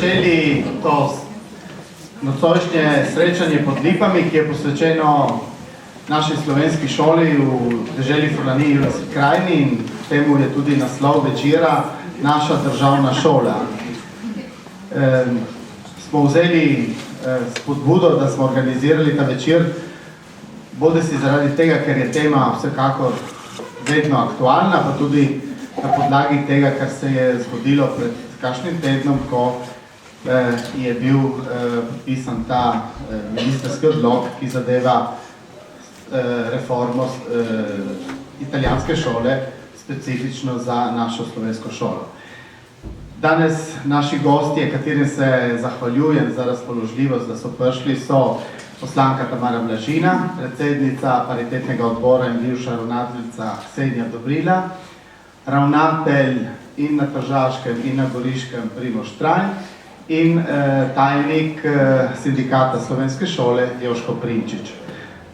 začeli to nocojšnje srečanje pod Lipami, ki je posvečeno naši slovenski šoli v deželi Furlaniji Julijski krajini, in temu je tudi naslov večera Naša državna šola. Smo vzeli spodbudo, da smo organizirali ta večer, bodisi zaradi tega, ker je tema vsekakor vedno aktualna, pa tudi na podlagi tega, kar se je zgodilo pred kakšnim tednom, ko je bil podpisan ta ministrski odlok, ki zadeva reformo italijanske šole, specifično za našo slovensko šolo. Danes naši gostje, katerim se zahvaljujem za razpoložljivost, da so prišli, so poslanka Tamara Blažina, predsednica paritetnega odbora in bivša ravnateljica Ksenija Dobrila, ravnatelj in na Tržaškem in na Goriškem Primož Trajn in tajnik sindikata Slovenske šole Joško Prinčič.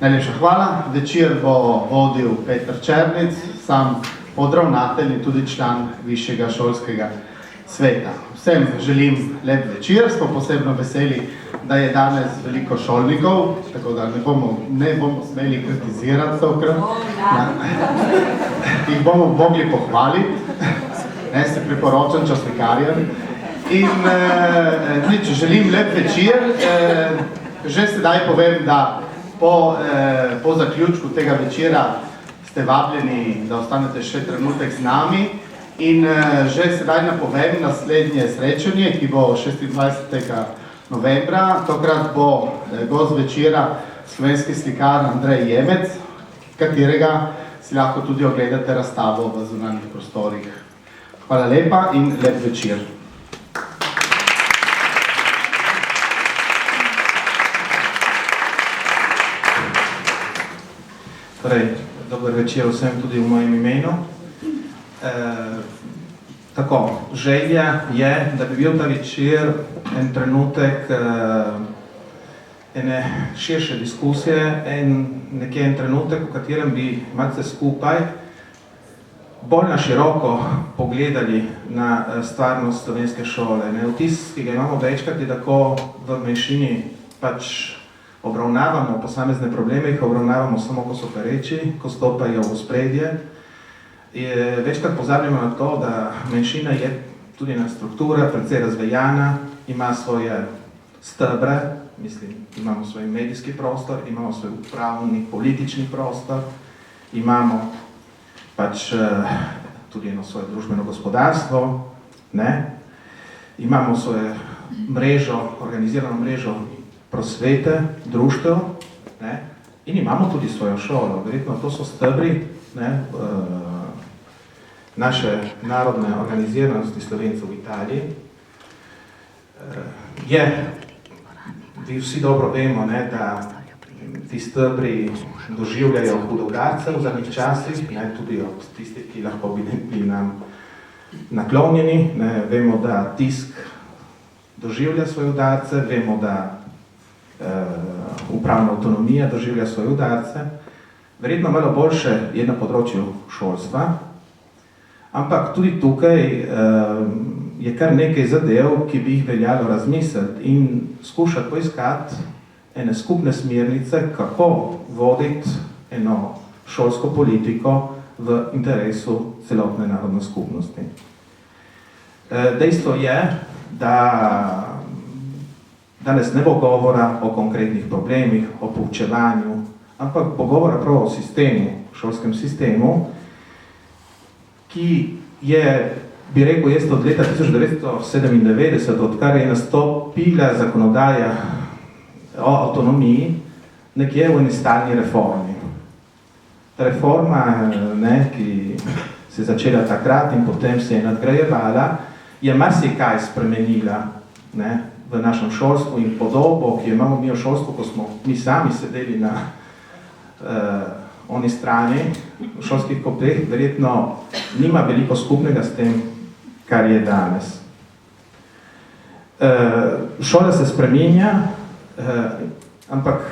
Najlepša hvala. Večer bo vodil Peter Černic, sam podravnatelj in tudi član Višjega šolskega sveta. Vsem želim lep večer, smo posebno veseli, da je danes veliko šolnikov, tako da ne bomo smeli kritizirati tokrat. Jih bomo mogli pohvaliti, se priporočam časnikarjem. In želim lep večer. Že sedaj povem, da po zaključku tega večera ste vabljeni, da ostanete še trenutek z nami. In že sedaj napovem naslednje srečanje, ki bo 26. novembra. Tokrat bo gost večera slovenski slikar Andrej Jemec, katerega si lahko tudi ogledate razstavo v zunanjih prostorih. Hvala lepa in lep večer. Torej, dober večer vsem tudi v mojem imenu. Tako, želja je, da bi bil ta večer en trenutek ene širše diskusije in nekje en trenutek, v katerem bi malce skupaj bolj na široko pogledali na stvarnost slovenske šole. Vtis, ki ga imamo večkrat, je tako v manjšini pač obravnavamo posamezne probleme, jih obravnavamo samo, ko so pereči, ko stopajo v ospredje. Večkrat pozabljamo na to, da manjšina je tudi na struktura, precej razvejana, ima svoje stebre, mislim, imamo svoj medijski prostor, imamo svoj upravni, politični prostor, imamo pač tudi eno svoje družbeno gospodarstvo, imamo svojo mrežo, organizirano mrežo prosvete, društev, in imamo tudi svojo šolo. Verjetno to so stebri naše narodne organiziranosti Slovencev v Italiji. Vsi dobro vemo, da ti stebri doživljajo hud udarce v zadnjih časih, tudi od tistih, ki lahko bi nam naklonjeni. Vemo, da tisk doživlja svoje udarce, vemo, da upravna avtonomija doživlja svoje udarce. Verjetno malo boljše je na področju šolstva, ampak tudi tukaj je kar nekaj zadev, ki bi jih veljalo razmisliti in skušati poiskati ene skupne smernice, kako voditi eno šolsko politiko v interesu celotne narodne skupnosti. Dejstvo je, da danes ne bo govora o konkretnih problemih, o poučevanju, ampak bo govora prav o sistemu, šolskem sistemu, ki je, bi rekel jaz, od leta 1997, odkar je nastopila zakonodaja o avtonomiji, nekje v eni stalni reformi. Reforma, ki se je začela takrat in potem se je nadgrajevala, je marsikaj spremenila v našem šolstvu in podobo, ki jo imamo mi v šolstvu, ko smo mi sami sedeli na oni strani v šolskih klopeh, verjetno nima veliko skupnega s tem, kar je danes. Šola se spreminja, ampak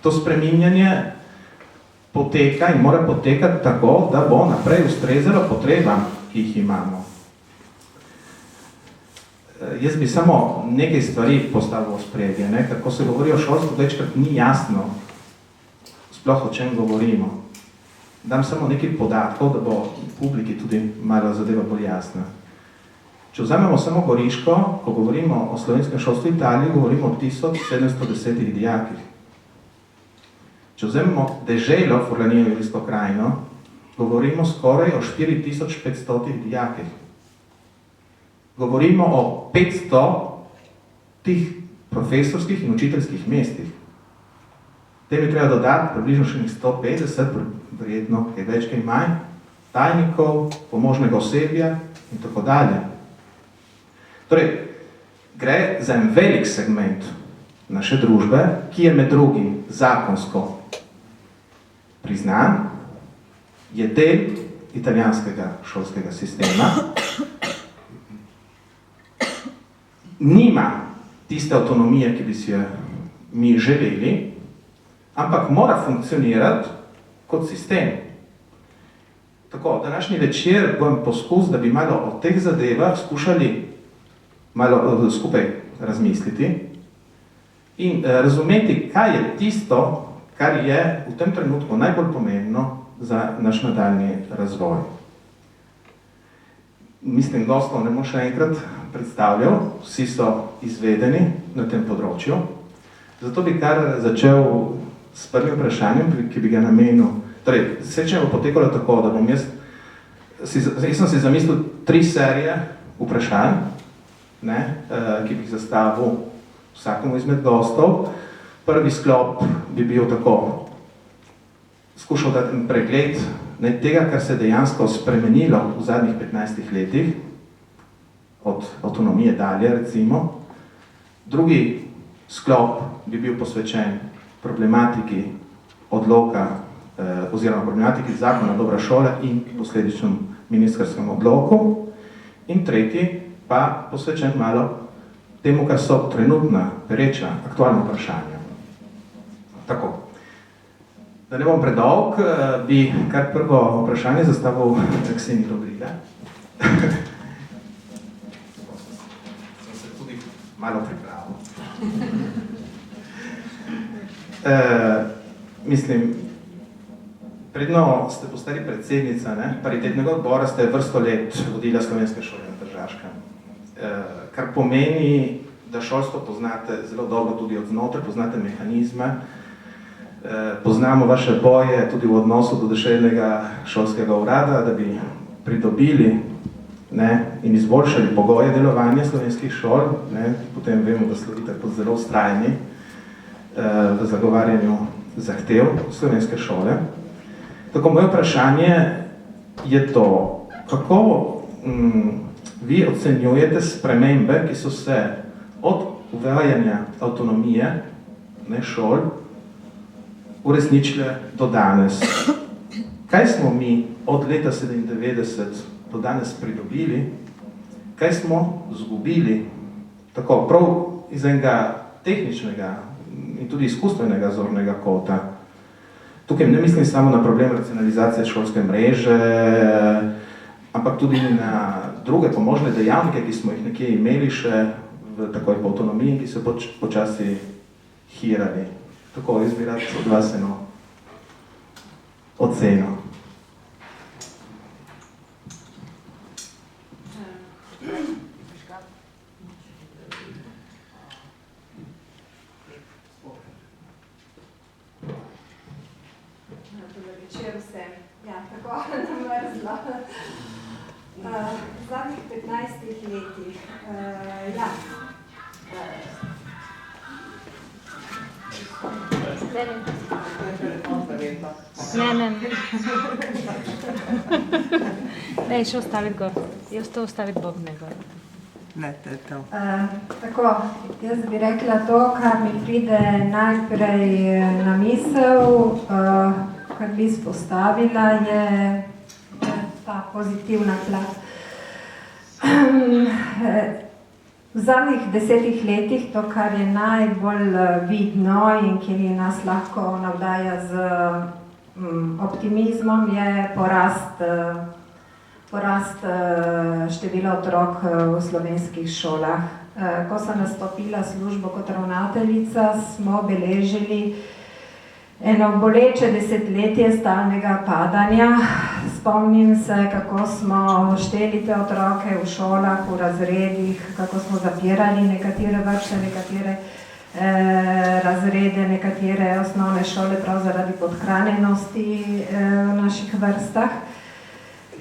to spreminjanje poteka in mora potekati tako, da bo naprej ustrezalo potrebam, ki jih imamo. Jaz bi samo nekaj stvari postavil v spredje, ne? Ker ko se govori o šolstvu, večkrat ni jasno, sploh o čem govorimo. Dam samo nekaj podatkov, da bo publiki tudi malo zadeva bolj jasna. Če vzamemo samo Goriško, ko govorimo o slovenskem šolstvu v Italiji, govorimo o 1710 dijakih. Če vzamemo deželo Furlanijo-Ilirsko krajino, govorimo skoraj o 4500 dijakih. Govorimo o 500 tih profesorskih in učiteljskih mestih. Tem je treba dodati približno še 150, verjetno kaj več, kaj manj, tajnikov, pomožnega osebja in tako dalje. Torej, gre za en velik segment naše družbe, ki je med drugim zakonsko priznan, je del italijanskega šolskega sistema, nima tiste avtonomije, ki bi si jo mi želeli, ampak mora funkcionirati kot sistem. Tako, današnji večer bom poskus, da bi malo o teh zadevah skušali malo skupaj razmisliti in razumeti, kaj je tisto, kar je v tem trenutku najbolj pomembno za naš nadaljnji razvoj. Mislim, gostov ne bom še enkrat predstavljal, vsi so izvedeni na tem področju. Zato bi kar začel s prvim vprašanjem, ki bi ga namenil. Torej, srečanje bo potekalo tako, da bom jaz sem si zamislil 3 serije vprašanj, ki bi jih zastavil vsakemu izmed gostov. Prvi sklop bi bil tako, skušal dati pregled tega, kar se je dejansko spremenilo v zadnjih 15 letih, od avtonomije dalje, recimo. Drugi sklop bi bil posvečen problematiki odloka oziroma problematiki zakona Dobra šola in posledičnem ministrskem odloku. In tretji pa posvečen malo temu, kar so trenutna, pereča, aktualna vprašanja. Tako. Da ne bom predolg, bi kar prvo vprašanje zastavil Kseni Dobrila. Sem se tudi malo pripravil. Mislim, predno ste postali predsednica paritetnega odbora, ste vrsto let vodila Slovenske šole na Tržaškem. Kar pomeni, da šolstvo poznate zelo dobro tudi od znotraj, poznate mehanizme, poznamo vaše boje tudi v odnosu do deželnega šolskega urada, da bi pridobili in izboljšali pogoje delovanja slovenskih šol. Potem vemo, da slovite pod zelo vztrajni v zagovarjanju zahtev slovenske šole. Tako, moje vprašanje je to, kako vi ocenjujete spremembe, ki so se od uvajanja avtonomije šol uresničile do danes. Kaj smo mi od leta 1997 do danes pridobili, kaj smo izgubili, tako prav iz enega tehničnega in tudi izkustvenega zornega kota. Tukaj ne mislim samo na problem racionalizacije šolske mreže, ampak tudi na druge pomožne dejavnike, ki smo jih nekje imeli še v takoj po avtonomiji, ki so počasi hirali. Tako, jaz bi rad od vas eno oceno. Dober večer vsem. Ja, tako namrzla. V zadnjih 15 letih, Ne, še ostaviti gor. Jaz to ostaviti bobne gor. Ne, to je to. Tako, jaz bi rekla to, kar mi pride najprej na misel, kar bi izpostavila, je ta pozitivna plat. V zadnjih 10 letih to, kar je najbolj vidno in kjer je nas lahko navdaja z optimizmom, je porast porast števila otrok v slovenskih šolah. Ko sem nastopila službo kot ravnateljica, smo beležili eno boleče desetletje stalnega padanja. Spomnim se, kako smo šteli te otroke v šolah, v razredih, kako smo zapirali nekatere vrste, nekatere razrede, nekatere osnovne šole prav zaradi podhranjenosti v naših vrstah.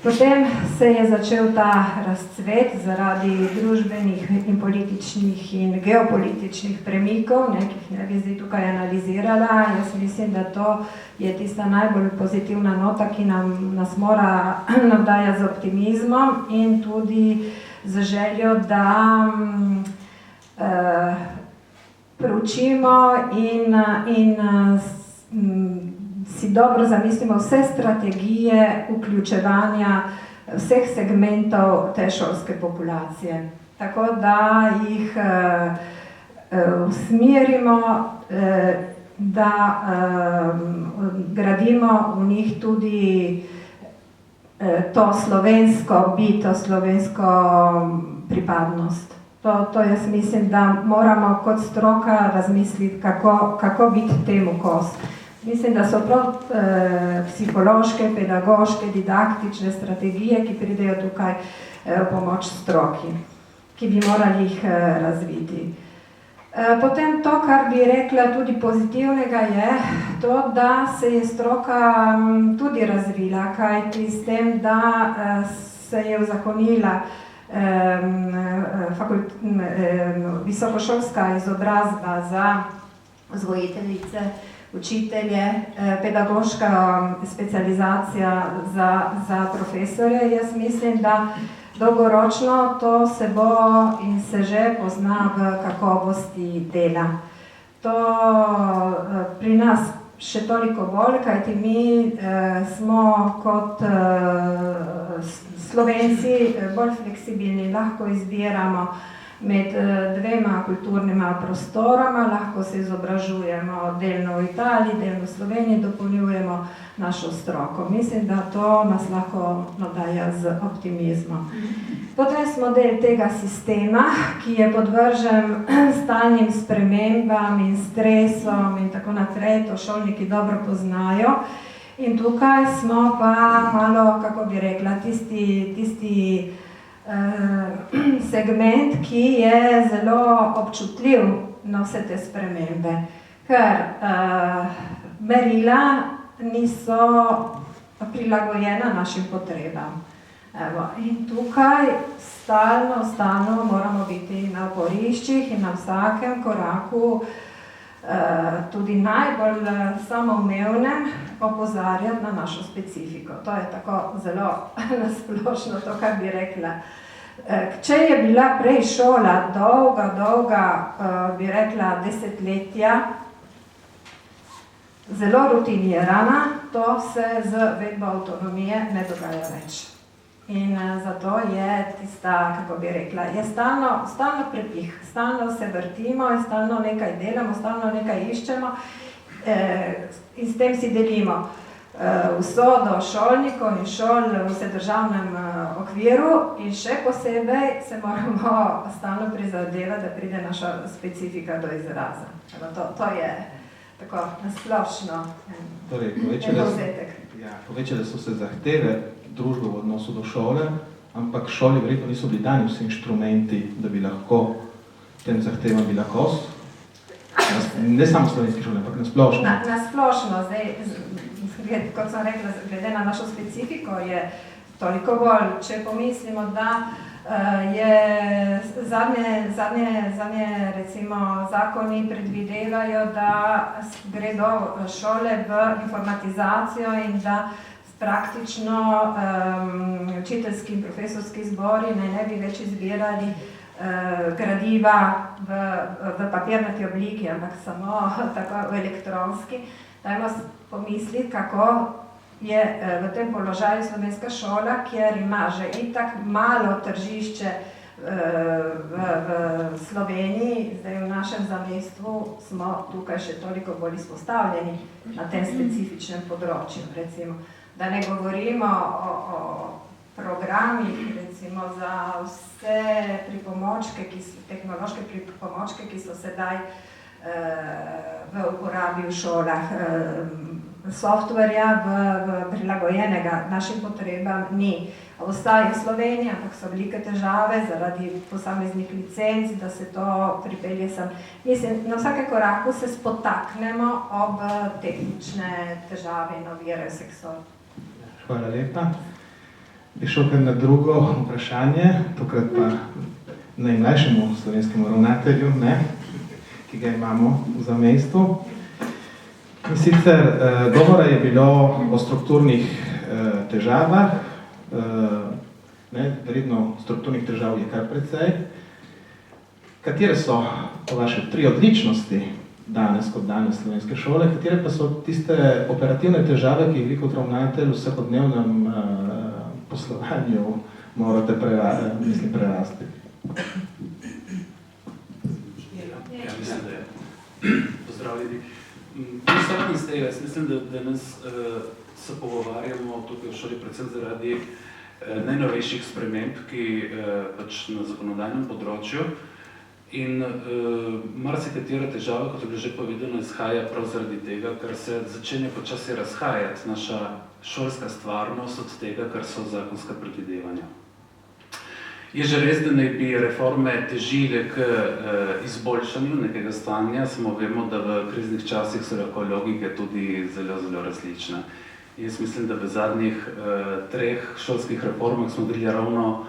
Potem se je začel ta razcvet zaradi družbenih in političnih in geopolitičnih premikov, ki jih ne bi zdaj tukaj analizirala. Jaz mislim, da to je tista najbolj pozitivna nota, ki nas mora navdajati z optimizmom in tudi z željo, da proučimo in si dobro zamislimo vse strategije vključevanja vseh segmentov te šolske populacije. Tako da jih usmerimo, da gradimo v njih tudi to slovensko bito, slovensko pripadnost. To jaz mislim, da moramo kot stroka razmisliti, kako biti temu kos. Mislim, da so prav psihološke, pedagoške, didaktične strategije, ki pridejo tukaj v pomoč stroki, ki bi morali jih razviti. Potem to, kar bi rekla tudi pozitivnega, je to, da se je stroka tudi razvila, kajti s tem, da se je uzakonila visokošolska izobrazba za vzgojiteljice, učitelje, pedagoška specializacija za profesorje. Jaz mislim, da dolgoročno to se bo in se že pozna v kakovosti dela. To pri nas še toliko bolj, kajti mi smo kot Slovenci bolj fleksibilni, lahko izbiramo med dvema kulturnima prostoroma, lahko se izobražujemo delno v Italiji, delno v Sloveniji, dopolnjujemo našo stroko. Mislim, da to nas lahko navdaja z optimizmom. Potem smo del tega sistema, ki je podvržen stalnim spremembam in stresom in tako naprej, to šolniki dobro poznajo. In tukaj smo pa malo, kako bi rekla, tisti segment, ki je zelo občutljiv na vse te spremembe, ker merila niso prilagojena našim potrebam. In tukaj stalno moramo biti na oporiščih in na vsakem koraku, tudi najbolj samoumevnem, opozarjati na našo specifiko. To je tako zelo nasplošno to, kar bi rekla. Če je bila prej šola dolga, bi rekla, desetletja, zelo rutinirana, to se z vedbo avtonomije ne dogaja več. In zato je tista, kako bi rekla, je stalno prepih, stalno se vrtimo in stalno nekaj delamo, stalno nekaj iščemo in s tem si delimo usodo šolnikov in šol v vsedržavnem okviru in še posebej se moramo stalno prizadevati, da pride naša specifika do izraza. To je tako nasplošno povzetek. Povečale so se zahteve družbe v odnosu do šole, ampak šoli verjetno niso bili dani vsi inštrumenti, da bi lahko tem zahtevam bila kos. Ne samo slovenski šole, ampak nasplošno. Nasplošno, zdaj, kot sem rekla, glede na našo specifiko je toliko bolj, če pomislimo, da je zadnje recimo zakoni predvidevajo, da gredo šole v informatizacijo in da praktično učiteljski in profesorski zbori ne bi več izbirali gradiva v papirnati obliki, ampak samo tako v elektronski. Dajmo pomisliti, kako je v tem položaju slovenska šola, kjer ima že itak malo tržišče v Sloveniji, zdaj v našem zamestvu smo tukaj še toliko bolj izpostavljeni na tem specifičnem področju, recimo. Da ne govorimo o programih, recimo za vse tehnološke pripomočke, ki so sedaj v uporabi v šolah, softverja prilagojenega našim potrebam ni. Ostaja Slovenija, ampak so velike težave zaradi posameznih licenc, da se to pripelje sem. Mislim, na vsakem koraku se spotaknemo ob tehnične težave in ovire vseh sort. Hvala lepa. Bi šel kar na drugo vprašanje, tokrat pa najmlajšemu slovenskemu ravnatelju, ki ga imamo za mestu. In sicer govora je bilo o strukturnih težavah, verjetno strukturnih težav je kar precej. Katere so po vaše 3 odličnosti danes kot danes slovenske šole, katere pa so tiste operativne težave, ki jih kot ravnatelj v vsakodnevnem poslovanju morate prerasti? Ja, mislim, da je. Pozdravljeni. Prisotni ste, jaz mislim, da danes se pogovarjamo tukaj v šoli predvsem zaradi najnovejših sprememb, ki pač na zakonodajnem področju. In marsikatera težava, kot je bilo že povedano, izhaja prav zaradi tega, ker se začenja počasi razhajati naša šolska stvarnost od tega, kar so zakonska predvidevanja. Je že res, da naj bi reforme težile k izboljšanju nekega stanja, samo vemo, da v kriznih časih so lahko logike tudi zelo, zelo različne. Jaz mislim, da v zadnjih 3 šolskih reformah smo videli ravno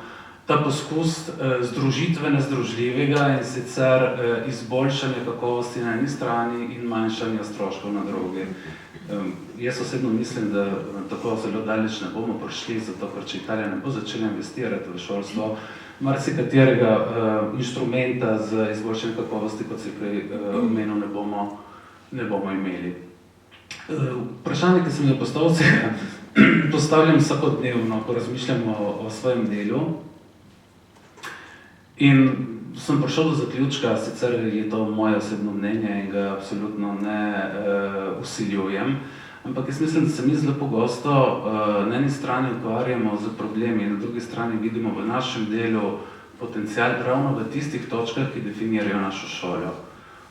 ta poskus združitve nezdružljivega in sicer izboljšanje kakovosti na eni strani in manjšanje stroškov na drugi. Jaz osebno mislim, da tako zelo daleč ne bomo prišli, zato ker če Italija ne bo začela investirati v šolstvo, marsikaterega inštrumenta za izboljšanje kakovosti, kot se prej omenil, ne bomo imeli. Vprašanje, ki sem ga postavljam vsakodnevno, ko razmišljamo o svojem delu. In sem prišel do zaključka, sicer je to moje osebno mnenje in ga absolutno ne vsiljujem, ampak jaz mislim, da se mi zelo pogosto na eni strani ukvarjamo z problemi in na drugi strani vidimo v našem delu potencial ravno v tistih točkah, ki definirajo našo šolo.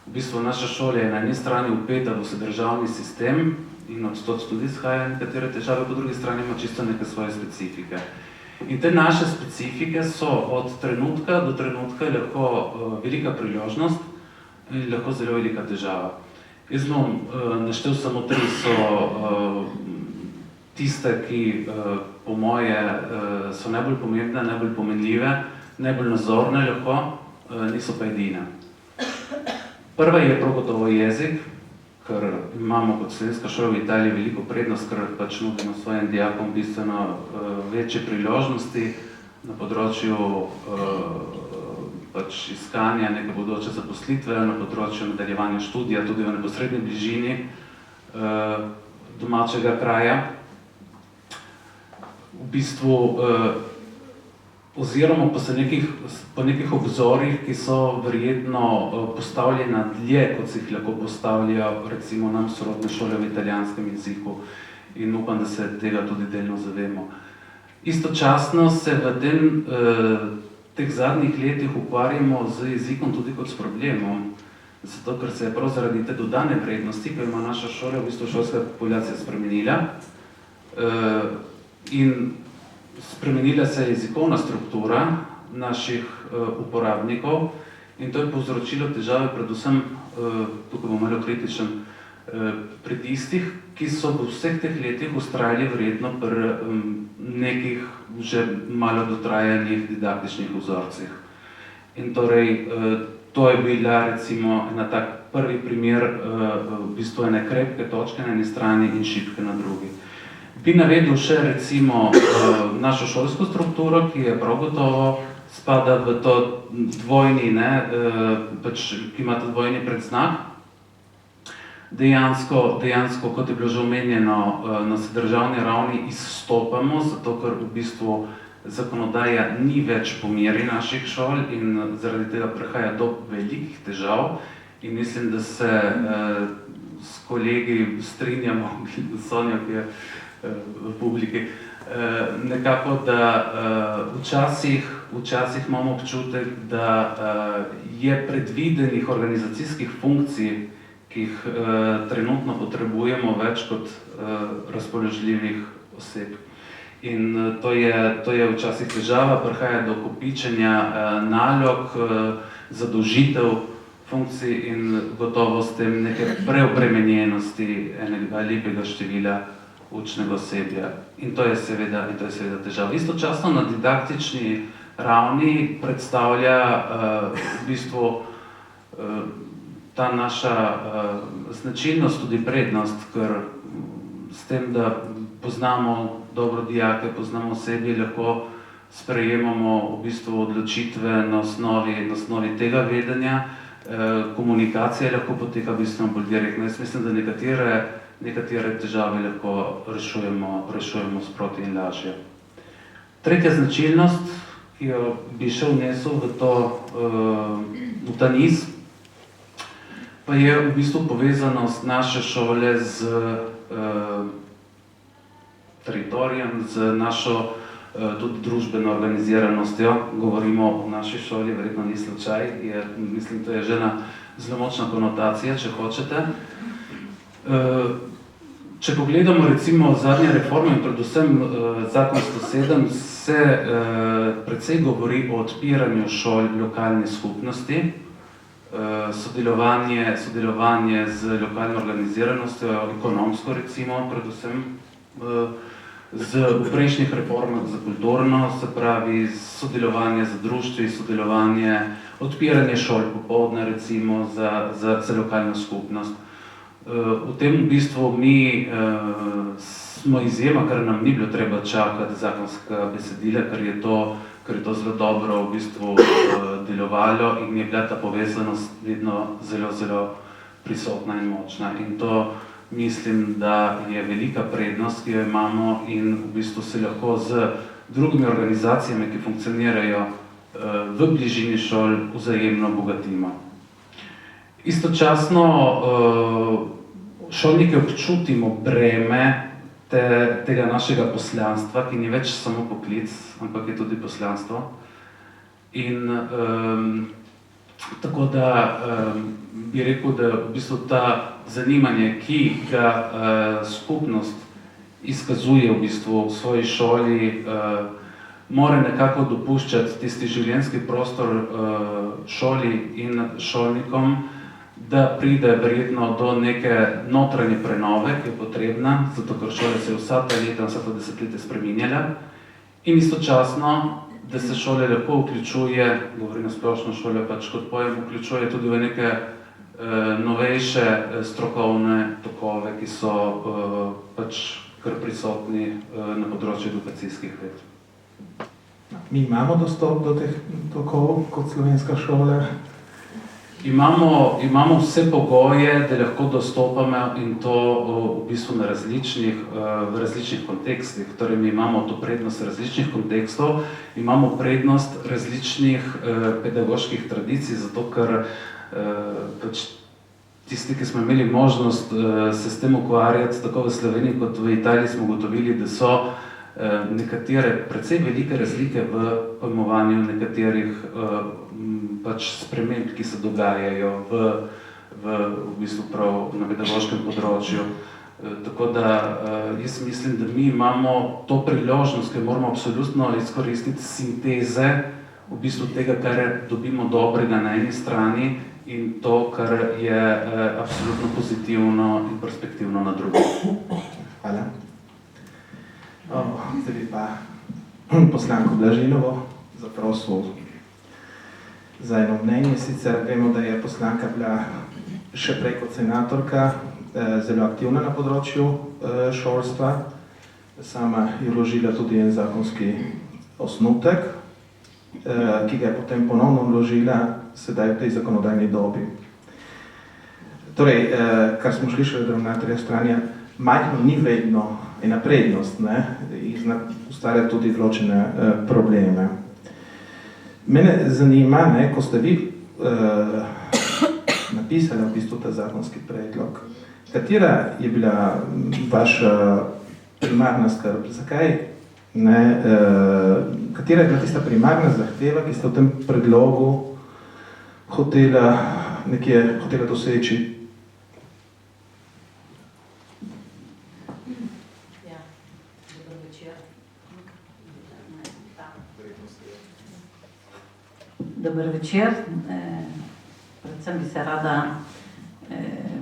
V bistvu naša šola je na eni strani vpeta v vsedržavni sistem in od tod tudi izhajajo nekatere težave, po drugi strani ima čisto neke svoje specifike. In te naše specifike so od trenutka do trenutka lahko velika priložnost in lahko zelo velika težava. Jaz bom naštel samo 3, so tiste, ki po moje so najbolj pomembne, najbolj pomenljive, najbolj nazorne lahko, niso pa edine. Prva je prav gotovo jezik, ker imamo kot slovenska šola v Italiji veliko prednost, ker pač nudimo svojim dijakom bistveno večje priložnosti na področju pač iskanja neke bodoče zaposlitve, na področju nadaljevanja študija, tudi v neposredni bližini domačega kraja. V bistvu oziroma po nekih obzorih, ki so verjetno postavljena dlje, kot se jih lahko postavljajo recimo nam sorodne šole v italijanskem jeziku in upam, da se tega tudi delno zavemo. Istočasno se v teh zadnjih letih ukvarjamo z jezikom tudi kot s problemom, zato ker se je prav zaradi te dodane vrednosti, ki ima naša šola, v bistvu šolska populacija spremenila in spremenila se je jezikovna struktura naših uporabnikov in to je povzročilo težave predvsem, tukaj bom malo kritičen, pri tistih, ki so v vseh teh letih vztrajali verjetno pri nekih že malo dotrajanih didaktičnih vzorcih. In torej, to je bila recimo ena tak prvi primer v bistvu ene krepke točke na eni strani in šibke na drugi. Bi navedel še recimo našo šolsko strukturo, ki je prav gotovo spada v to dvojni, ki ima to dvojni predznak. Dejansko, kot je bilo že omenjeno, na državni ravni izstopamo, zato ker v bistvu zakonodaja ni več po meri naših šol in zaradi tega prihaja do velikih težav in mislim, da se s kolegi strinjamo, Sonja, ki je v publiki. Nekako, da včasih imamo občutek, da je predvidenih organizacijskih funkcij, ki jih trenutno potrebujemo, več kot razpoložljivih oseb. In to je včasih težava, prihaja do kopičenja nalog, zadolžitev funkcij in gotovo s tem neke preobremenjenosti enega lepega števila učnega osebja. In to je seveda težava. Istočasno na didaktični ravni predstavlja v bistvu ta naša značilnost tudi prednost, ker s tem, da poznamo dobro dijake, poznamo osebje, lahko sprejemamo v bistvu odločitve na osnovi tega vedenja. Komunikacija lahko poteka bistveno bolj direktno. Jaz mislim, da nekatere težave lahko rešujemo sproti in lažje. Tretja značilnost, ki jo bi še vnesel v ta niz, pa je v bistvu povezanost naše šole z teritorijem, z našo tudi družbeno organiziranostjo. Govorimo o naši šoli, verjetno ni slučaj, mislim, to je že ena zelo močna konotacija, če hočete. Če pogledamo recimo zadnje reforme in predvsem zakon 107, se precej govori o odpiranju šol lokalne skupnosti, sodelovanje z lokalno organiziranostjo, ekonomsko recimo, predvsem v prejšnjih reformah za kulturno, se pravi sodelovanje z društvi, odpiranje šol popoldne recimo za lokalno skupnost. V tem v bistvu mi smo izjema, ker nam ni bilo treba čakati zakonska besedila, ker je to zelo dobro v bistvu delovalo in je bila ta povezanost vedno zelo prisotna in močna. In to mislim, da je velika prednost, ki jo imamo in v bistvu se lahko z drugimi organizacijami, ki funkcionirajo v bližini šol, vzajemno bogatimo. Istočasno šolniki občutimo breme tega našega poslanstva, ki ni več samo poklic, ampak je tudi poslanstvo. In tako da bi rekel, da v bistvu ta zanimanje, ki ga skupnost izkazuje v bistvu v svoji šoli, mora nekako dopuščati tisti življenjski prostor šoli in šolnikom, da pride verjetno do neke notranje prenove, ki je potrebna, zato ker šole se je vsa ta leta, vsa ta desetletja spreminjala. In istočasno, da se šole lahko vključuje, govorim na splošno šole, pač kot pojem, vključuje tudi v neke novejše strokovne tokove, ki so pač kar prisotni na področju edukacijskih ved. Mi imamo dostop do teh tokov kot slovenska šola? Imamo vse pogoje, da lahko dostopamo in to v bistvu v različnih kontekstih. Torej, mi imamo to prednost različnih kontekstov, imamo prednost različnih pedagoških tradicij, zato ker pač tisti, ki smo imeli možnost se s tem ukvarjati, tako v Sloveniji kot v Italiji, smo ugotovili, da so nekatere precej velike razlike v pojmovanju nekaterih pač sprememb, ki se dogajajo v bistvu prav na pedagoškem področju. Tako da jaz mislim, da mi imamo to priložnost, ki moramo absolutno izkoristiti sinteze v bistvu tega, kar dobimo dobrega na eni strani in to, kar je absolutno pozitivno in perspektivno na drugi. Hvala. Zdaj bi pa poslanko Blažinovo zaprosil za eno mnenje. Sicer vemo, da je poslanka bila še prej kot senatorka zelo aktivna na področju šolstva. Sama je vložila tudi en zakonski osnutek, ki ga je potem ponovno vložila sedaj v tej zakonodajni dobi. Torej, kar smo slišali od ravnatelja Stranja, majhno ni vedno ena prednost, ustvarja tudi določene probleme. Mene zanima, ko ste vi napisali v bistvu ta zakonski predlog, katera je bila vaša primarna skrb. Zakaj? Katera je bila tista primarna zahteva, ki ste v tem predlogu hotela doseči? Dober večer. Predvsem bi se rada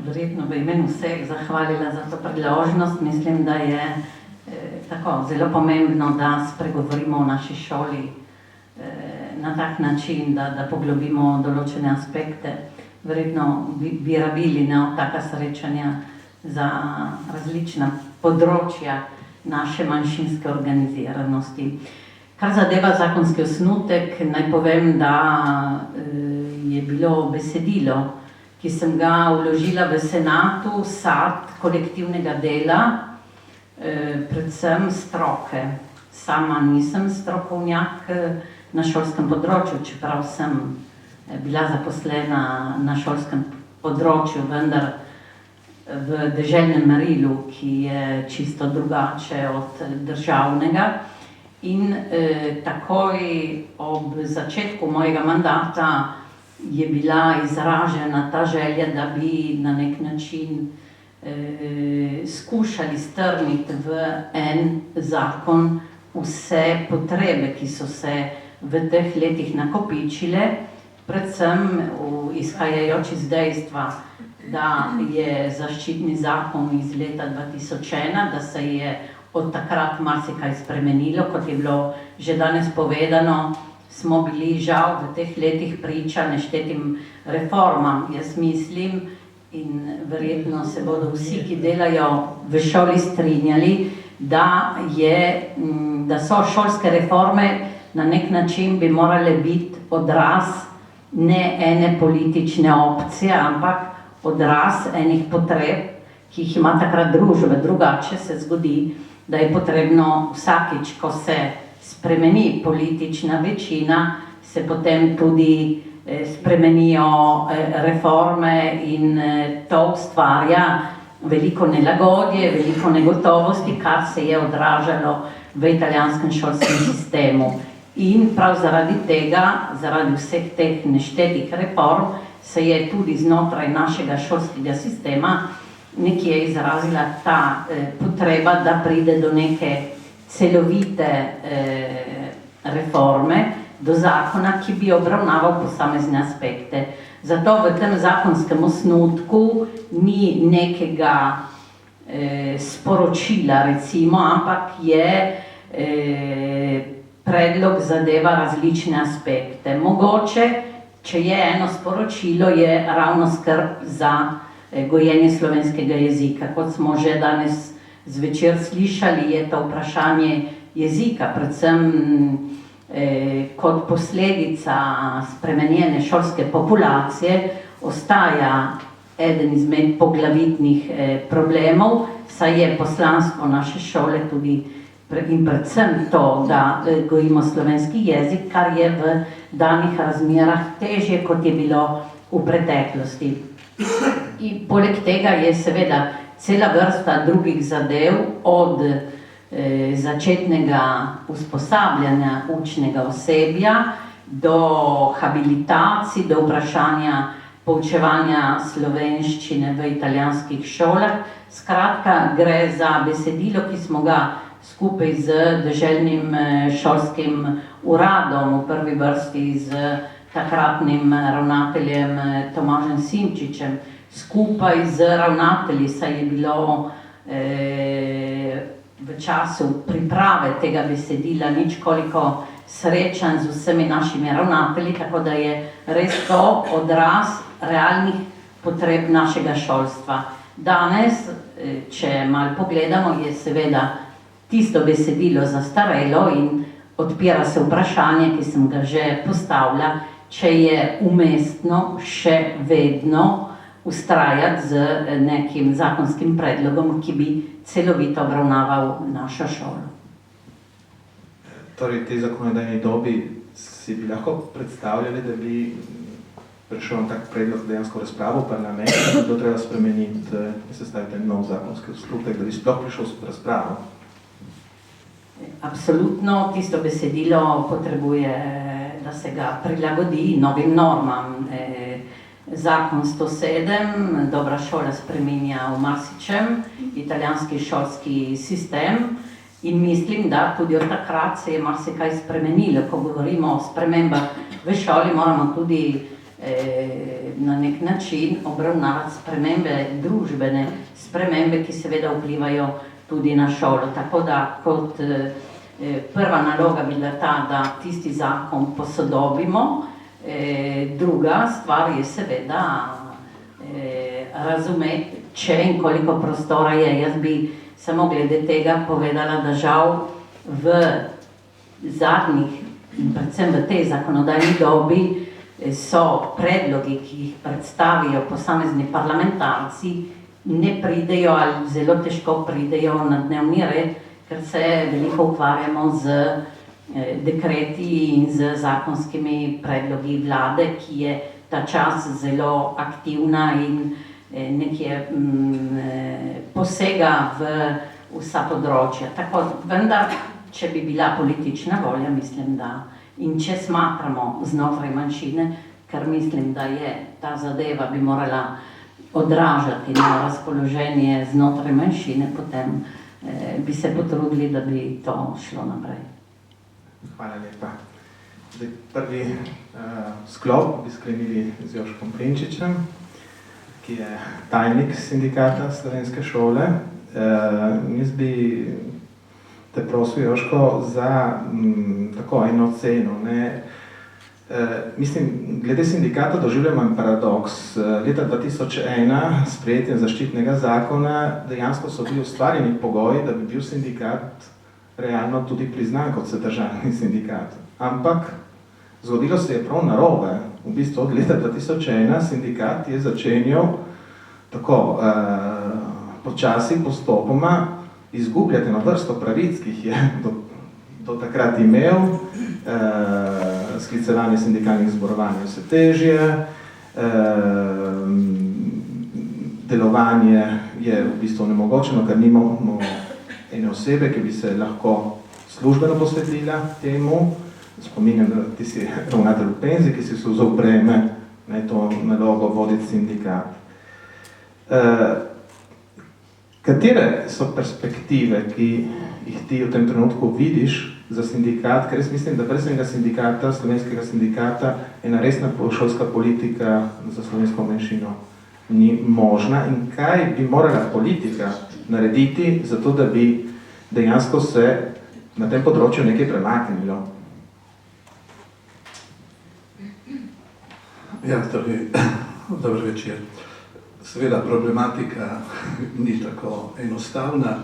verjetno v imenu vseh zahvalila za to priložnost. Mislim, da je tako zelo pomembno, da spregovorimo o naši šoli na tak način, da poglobimo določene aspekte. Verjetno bi rabili taka srečanja za različna področja naše manjšinske organiziranosti. Kar zadeva zakonski osnutek, naj povem, da je bilo besedilo, ki sem ga vložila v Senatu, sad kolektivnega dela, predvsem stroke. Sama nisem strokovnjak na šolskem področju, čeprav sem bila zaposlena na šolskem področju, vendar v deželnem merilu, ki je čisto drugače od državnega. In takoj ob začetku mojega mandata je bila izražena ta želja, da bi na nek način skušali strniti v en zakon vse potrebe, ki so se v teh letih nakopičile, predvsem izhajajoč iz dejstva, da je zaščitni zakon iz leta 2001, da se je od takrat marsikaj spremenilo, kot je bilo že danes povedano, smo bili žal v teh letih priča neštetim reformam. Jaz mislim, in verjetno se bodo vsi, ki delajo v šoli, strinjali, da so šolske reforme na nek način bi morale biti odraz ne ene politične opcije, ampak odraz enih potreb, ki jih ima takrat družba. Drugače se zgodi, da je potrebno vsakič, ko se spremeni politična večina, se potem tudi spremenijo reforme in to ustvarja veliko nelagodje, veliko negotovosti, kar se je odražalo v italijanskem šolskem sistemu. In prav zaradi tega, zaradi vseh teh neštetih reform, se je tudi znotraj našega šolskega sistema nekje izrazila ta potreba, da pride do neke celovite reforme, do zakona, ki bi obravnaval posamezne aspekte. Zato v tem zakonskem osnutku ni nekega sporočila, recimo, ampak je predlog zadeva različne aspekte. Mogoče, če je eno sporočilo, je ravno skrb za gojenje slovenskega jezika. Kot smo že danes zvečer slišali, je to vprašanje jezika, predvsem kot posledica spremenjene šolske populacije, ostaja eden izmed poglavitnih problemov, saj je poslanstvo naše šole tudi in predvsem to, da gojimo slovenski jezik, kar je v danih razmerah težje, kot je bilo v preteklosti. In poleg tega je seveda cela vrsta drugih zadev, od začetnega usposabljanja učnega osebja do habilitacij, do vprašanja poučevanja slovenščine v italijanskih šolah. Skratka, gre za besedilo, ki smo ga skupaj z deželnim šolskim uradom, v prvi vrsti z takratnim ravnateljem Tomažem Simčičem, skupaj z ravnatelji, saj je bilo v času priprave tega besedila ničkoliko srečanj z vsemi našimi ravnatelji, tako da je res to odraz realnih potreb našega šolstva. Danes, če malo pogledamo, je seveda tisto besedilo zastarelo in odpira se vprašanje, ki sem ga že postavila, če je umestno še vedno ustrajati z nekim zakonskim predlogom, ki bi celovito obravnaval našo šolo. Torej, v tej zakonodajni dobi si bi lahko predstavljali, da bi prišel na tak predlog dejansko razpravo v parlamentu, da bi to treba spremeniti in sestaviti nov zakonski osnutek, da bi sploh prišel v razpravo? Absolutno tisto besedilo potrebuje, da se ga prilagodi novim normam. Zakon 107, dobra šola spreminja v marsičem, italijanski šolski sistem in mislim, da tudi od takrat se je marsikaj spremenilo. Ko govorimo o spremembah v šoli, moramo tudi na nek način obravnavati spremembe, družbene spremembe, ki seveda vplivajo tudi na šolo. Tako da kot prva naloga bi bila ta, da tisti zakon posodobimo. Druga stvar je seveda razumeti, če in koliko prostora je. Jaz bi samo glede tega povedala, da žal v zadnjih in predvsem v tej zakonodajni dobi so predlogi, ki jih predstavijo posamezni parlamentarci, ne pridejo ali zelo težko pridejo na dnevni red, ker se veliko ukvarjamo z dekreti in z zakonskimi predlogi vlade, ki je ta čas zelo aktivna in nekje posega v vsa področja. Tako, vendar, če bi bila politična volja, mislim, da in če smatramo znotraj manjšine, ker mislim, da je ta zadeva bi morala odražati na razpoloženje znotraj manjšine, potem bi se potrudili, da bi to šlo naprej. Hvala lepa. Zdaj, prvi sklop bi sklenili z Jožkom Prinčičem, ki je tajnik sindikata Slovenske šole. Jaz bi te prosil, Jožko, za tako eno oceno. Mislim, glede sindikata doživljamo en paradoks. Leta 2001 s sprejetjem zaščitnega zakona dejansko so bili ustvarjeni pogoji, da bi bil sindikat realno tudi priznan kot državni sindikat. Ampak zgodilo se je prav narobe. V bistvu od leta 2001 sindikat je začenjal tako počasi, postopoma izgubljati eno vrsto pravic, ki jih je do takrat imel, sklicevanje sindikalnih zborovanj vse težje, delovanje je v bistvu nemogočeno, ker nimamo ene osebe, ki bi se lahko službeno posvetila temu. Spominjam, da ti si ravnatelj v penzi, ki si se vzel breme, to nalogo voditi sindikat. Katere so perspektive, ki jih ti v tem trenutku vidiš za sindikat, ker jaz mislim, da brez enega sindikata, slovenskega sindikata, ena resna šolska politika za slovensko manjšino ni možna in kaj bi morala politika narediti, zato da bi dejansko se na tem področju nekaj premaknilo. Ja, torej, dober večer. Seveda problematika ni tako enostavna,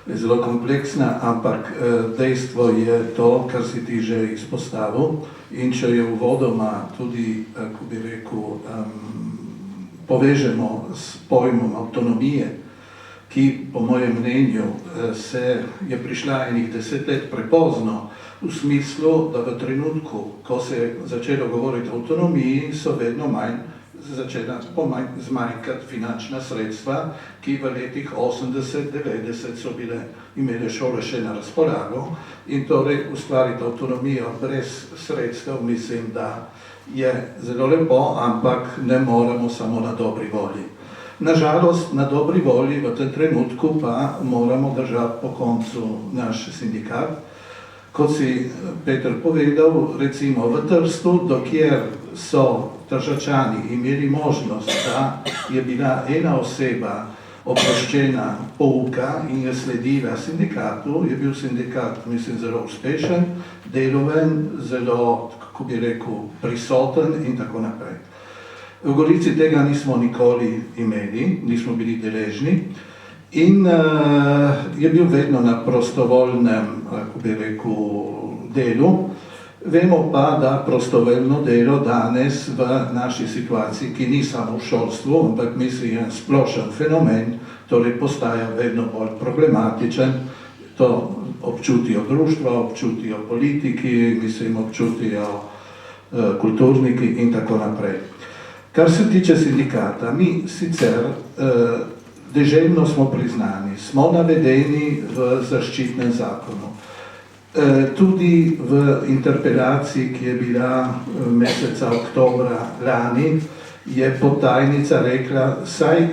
je zelo kompleksna, ampak dejstvo je to, kar si ti že izpostavil, in če je uvodoma tudi, ko bi rekel, povežemo s pojmom avtonomije, ki po mojem mnenju je prišla enih 10 let prepozno, v smislu, da v trenutku, ko se je začelo govoriti o avtonomiji, so vedno začela zmanjkati finančna sredstva, ki v letih 80-90 so imele šole še na razpolago, in torej ustvariti avtonomijo brez sredstev, mislim, da je zelo lepo, ampak ne moremo samo na dobri volji. Nažalost, na dobri volji v tem trenutku pa moramo držati po koncu naš sindikat. Kot si Peter povedal, recimo v Trstu, dokjer so Tržačani imeli možnost, da je bila ena oseba oproščena pouka in je sledila sindikatu, je bil sindikat, mislim, zelo uspešen, deloven, zelo, kako bi rekel, prisoten in tako naprej. V Gorici tega nismo nikoli imeli, nismo bili deležni in je bil vedno na prostovoljnem, kako bi rekel, delu. Vemo pa, da prostovoljno delo danes v naši situaciji, ki ni samo v šolstvu, ampak mislim, je splošen fenomen, torej postaja vedno bolj problematičen. To občutijo društva, občutijo politiki, mislim, občutijo kulturniki in tako naprej. Kar se tiče sindikata, mi sicer deželno smo priznani, smo navedeni v zaščitnem zakonu. Tudi v interpelaciji, ki je bila meseca oktobra lani, je podtajnica rekla, saj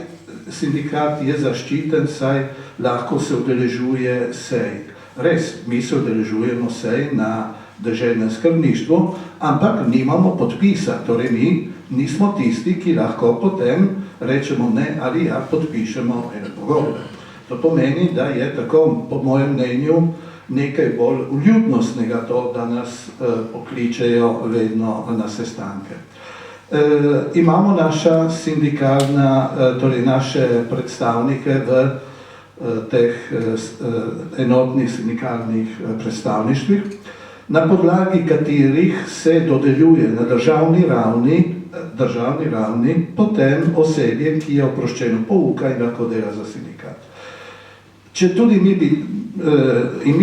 sindikat je zaščiten, saj lahko se udeležuje sej. Res, mi se udeležujemo sej na deželnem skrbništvu, ampak nimamo podpisa, torej mi nismo tisti, ki lahko potem rečemo ne ali ja, podpišemo ene pogodbe. To pomeni, da je tako, po mojem mnenju, nekaj bolj vljudnostnega to, da nas pokličejo vedno na sestanke. Imamo naša sindikalna, torej naše predstavnike v teh enotnih sindikalnih predstavništvih, na podlagi katerih se dodeljuje na državni ravni potem osebje, ki je oproščeno pouka in lahko dela za sindikat. Če tudi mi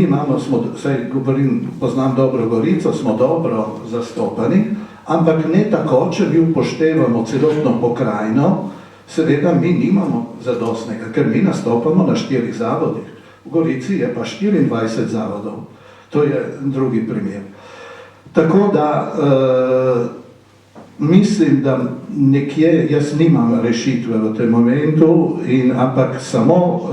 imamo, saj govorim, poznam dobro Gorico, smo dobro zastopani, ampak ne tako, če mi upoštevamo celotno pokrajino, seveda mi nimamo zadostnega, ker mi nastopamo na 4 zavodih. V Gorici je pa 24 zavodov. To je drugi primer. Tako da mislim, da nekje jaz nimam rešitve v tem momentu, ampak samo,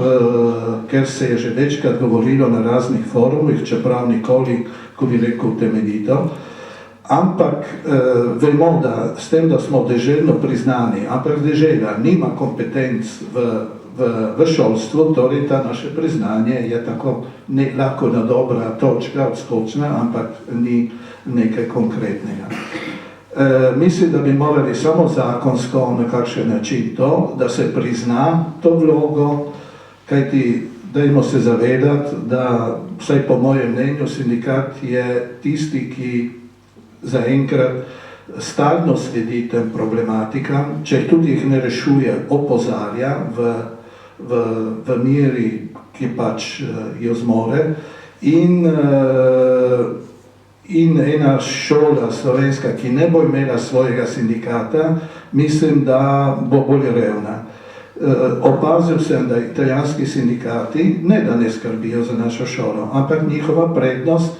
ker se je že večkrat govorilo na raznih forumih, čeprav nikoli, ko bi rekel, temeljito, ampak vemo, da s tem, da smo deželno priznani, ampak dežela nima kompetenc v šolstvu, torej ta naše priznanje je tako lahko na dobra točka, odskočna, ampak ni nekaj konkretnega. Mislim, da bi morali samo zakonsko na kakšen način to, da se prizna to vlogo, kajti dajmo se zavedati, da vsaj po mojem mnenju sindikat je tisti, ki zaenkrat stalno sledi tem problematikam, če tudi jih ne rešuje, opozarja v meri, ki pač jo zmore, in ena šola slovenska, ki ne bo imela svojega sindikata, mislim, da bo bolj revna. Opazil sem, da italijanski sindikati ne da ne skrbijo za našo šolo, ampak njihova prednost,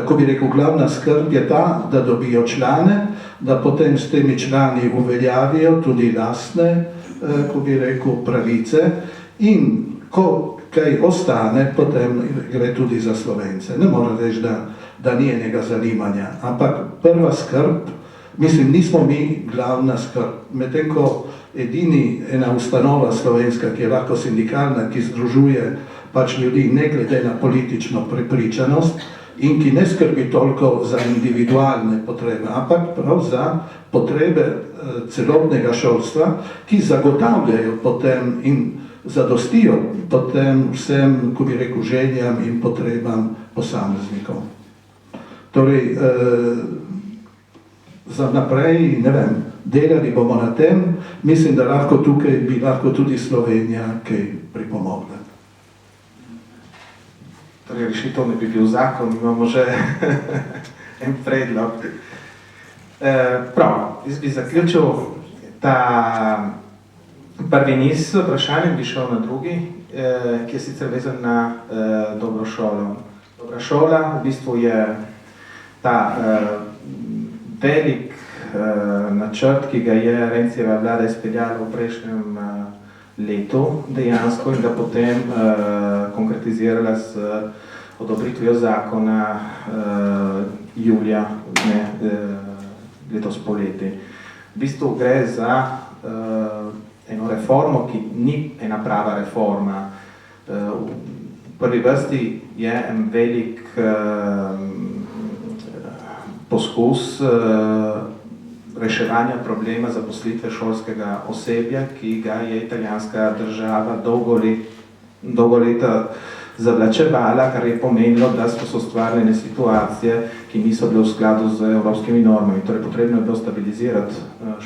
ko bi rekel, glavna skrb je ta, da dobijo člane, da potem s temi člani uveljavijo tudi lastne, ko bi rekel, pravice, in ko kaj ostane, potem gre tudi za Slovence. Ne mora reči, da ni enega zanimanja, ampak prva skrb, mislim, nismo mi glavna skrb, medtem ko edini ena ustanova slovenska, ki je lahko sindikalna, ki združuje pač ljudi ne glede na politično prepričanost in ki ne skrbi toliko za individualne potrebe, ampak prav za potrebe celotnega šolstva, ki zagotavljajo potem in zadostijo potem vsem, ko bi rekel, željam in potrebam posameznikov. Torej, za naprej, ne vem, delali bomo na tem, mislim, da lahko tukaj bi lahko tudi Slovenija kaj pripomogla. Torej, rešitev ne bi bil zakon, imamo že en predlog. Prav, jaz bi zaključil ta prvi niz vprašanj, bi šel na drugi, ki je sicer vezan na dobro šolo. Dobra šola v bistvu je ta velik načrt, ki ga je Rencijeva vlada izpeljala v prejšnjem letu dejansko in ga potem konkretizirala s odobritvijo zakona julija letos poleti. V bistvu gre za eno reformo, ki ni ena prava reforma. V prvi vrsti je en velik poskus reševanja problema zaposlitve šolskega osebja, ki ga je italijanska država dolgo leta zavlačevala, kar je pomenilo, da so se ustvarjene situacije, ki niso bile v skladu z evropskimi normami. Torej, potrebno je bilo stabilizirati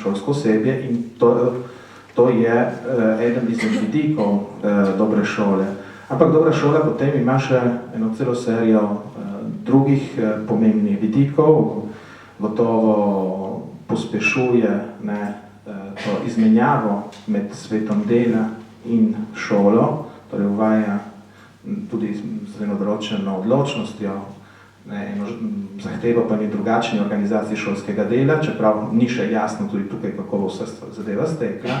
šolsko osebje in to je eden izmed vidikov dobre šole. Ampak dobra šola potem ima še eno celo serijo drugih pomembnih vidikov, gotovo pospešuje to izmenjavo med svetom dela in šolo, torej uvaja tudi z eno določeno odločnostjo eno zahtevo pa ni drugačni organizaciji šolskega dela, čeprav ni še jasno tudi tukaj, kako bo vse zadeva stekla.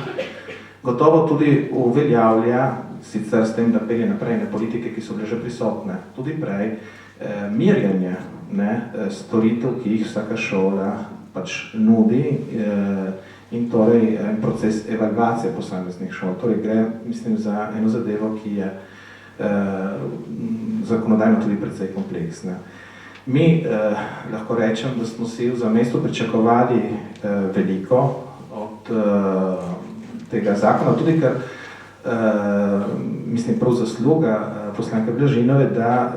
Gotovo tudi uveljavlja, sicer s tem, da pelje naprej na politike, ki so bile že prisotne, tudi prej, merjenje storitev, ki jih vsaka šola pač nudi, in torej proces evalvacije posameznih šol. Torej gre, mislim, za eno zadevo, ki je zakonodajno tudi precej kompleksna. Mi lahko rečem, da smo si v zamestu pričakovali veliko od tega zakona, tudi ker mislim prav zasluga poslanke Blažinove, da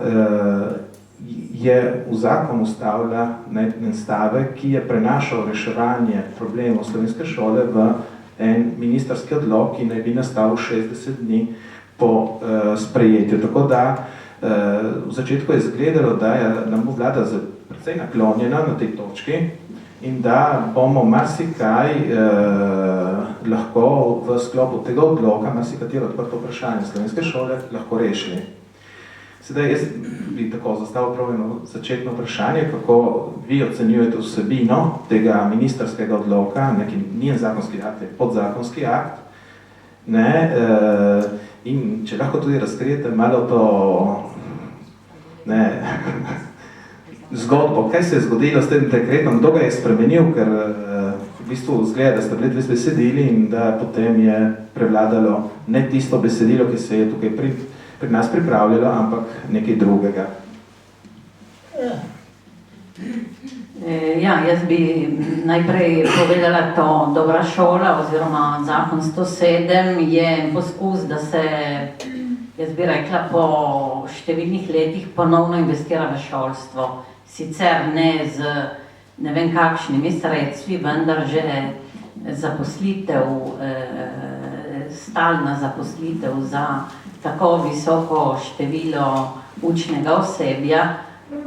je v zakon ustavila en stavek, ki je prenašal reševanje problemov slovenske šole v en ministrski odlok, ki naj bi nastal 60 dni po sprejetju. Tako da v začetku je izgledalo, da je nam bo vlada precej naklonjena na tej točki in da bomo marsikaj lahko v sklopu tega odloka, marsikatero odprto vprašanje slovenske šole lahko rešili. Sedaj jaz bi tako zastavil prav eno začetno vprašanje, kako vi ocenjujete vsebino tega ministrskega odloka, neki njen zakonski akt, je podzakonski akt, in če lahko tudi razkrijete malo to zgodbo, kaj se je zgodilo s tem dekretom, kdo ga je spremenil, ker v bistvu zgleda, da ste bili dve besedili in da potem je prevladalo ne tisto besedilo, ki se je tukaj pri nas pripravljalo, ampak nekaj drugega. Ja, jaz bi najprej povedala to, dobra šola oziroma zakon 107 je poskus, da se, jaz bi rekla, po številnih letih ponovno investira v šolstvo. Sicer ne z ne vem kakšnimi sredstvi, vendar že zaposlitev, stalna zaposlitev za tako visoko število učnega osebja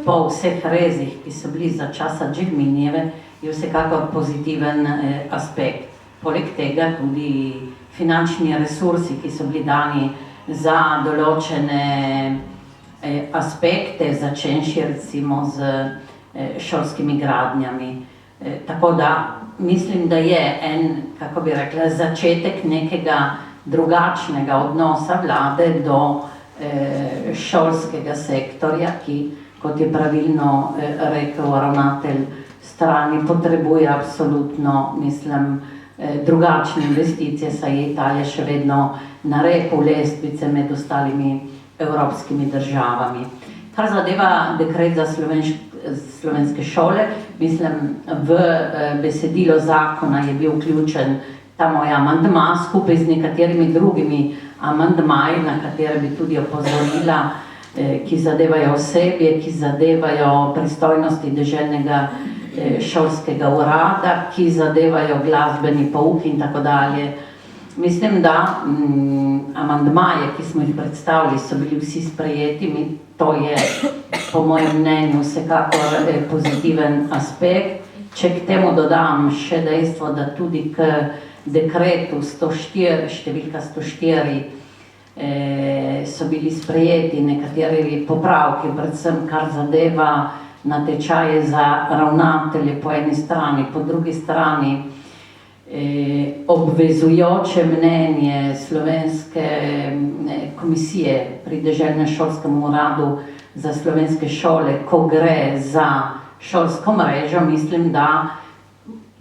po vseh rezih, ki so bili za časa Džegminjeve, je vsekakor pozitiven aspekt. Poleg tega tudi finančni resursi, ki so bili dani za določene aspekte, začenši recimo z šolskimi gradnjami. Tako da mislim, da je en, kako bi rekla, začetek nekega drugačnega odnosa vlade do šolskega sektorja, ki, kot je pravilno rekel ravnatelj strani, potrebuje absolutno, mislim, drugačne investicije, saj je Italija še vedno na repu lestvice med ostalimi evropskimi državami. Kar zadeva dekret za slovenske šole, mislim, v besedilo zakona je bil vključen ta moj amandma skupaj z nekaterimi drugimi amandmaji, na katere bi tudi opozorila, ki zadevajo osebje, ki zadevajo pristojnosti deželnega šolskega urada, ki zadevajo glasbeni pouk in tako dalje. Mislim, da amandmaje, ki smo jih predstavili, so bili vsi sprejeti. To je po mojem mnenju vsekakor pozitiven aspekt. Če k temu dodam še dejstvo, da tudi k dekretu 104, številka 104, so bili sprejeti nekateri popravki, predvsem kar zadeva natečaje za ravnatelje po eni strani, po drugi strani obvezujoče mnenje Slovenske komisije pri Deželnem šolskem uradu za slovenske šole, ko gre za šolsko mrežo, mislim, da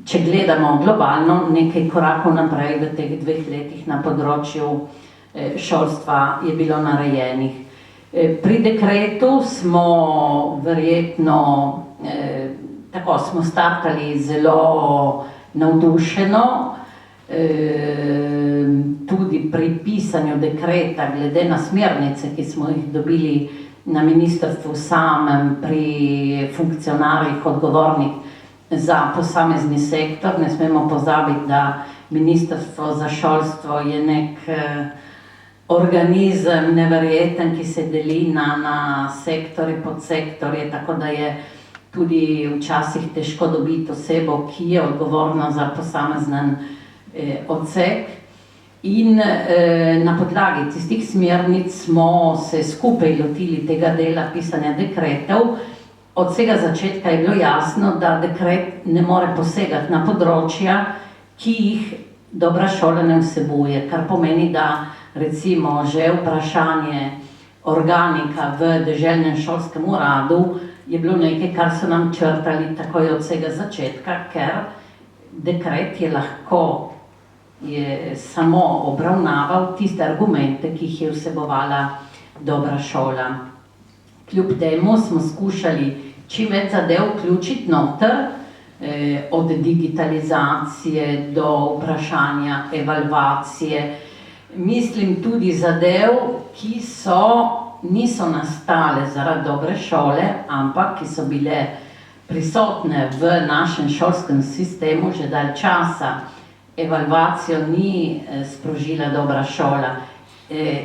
če gledamo globalno, nekaj korakov naprej v teh 2 letih na področju šolstva je bilo narejenih. Pri dekretu smo verjetno, tako smo startali zelo navdušeno, tudi pri pisanju dekreta, glede na smernice, ki smo jih dobili na ministrstvu samem, pri funkcionarjih odgovornih za posamezni sektor. Ne smemo pozabiti, da ministrstvo za šolstvo je nek organizem neverjeten, ki se deli na sektorje, podsektorje, tako da je tudi včasih težko dobiti osebo, ki je odgovorna za posamezen odsek. In na podlagi tistih smernic smo se skupaj lotili tega dela pisanja dekretov. od vsega začetka je bilo jasno, da dekret ne more posegati na področja, ki jih dobra šola ne vsebuje, kar pomeni, da recimo že vprašanje organika v deželnem šolskem uradu je bilo nekaj, kar so nam črtali takoj od vsega začetka, ker dekret je samo obravnaval tiste argumente, ki jih je vsebovala dobra šola. Kljub temu smo skušali čim več zadev vključiti noter, od digitalizacije do vprašanja evalvacije. Mislim tudi zadev, ki niso nastale zaradi dobre šole, ampak ki so bile prisotne v našem šolskem sistemu že dalj časa. Evalvacijo ni sprožila dobra šola.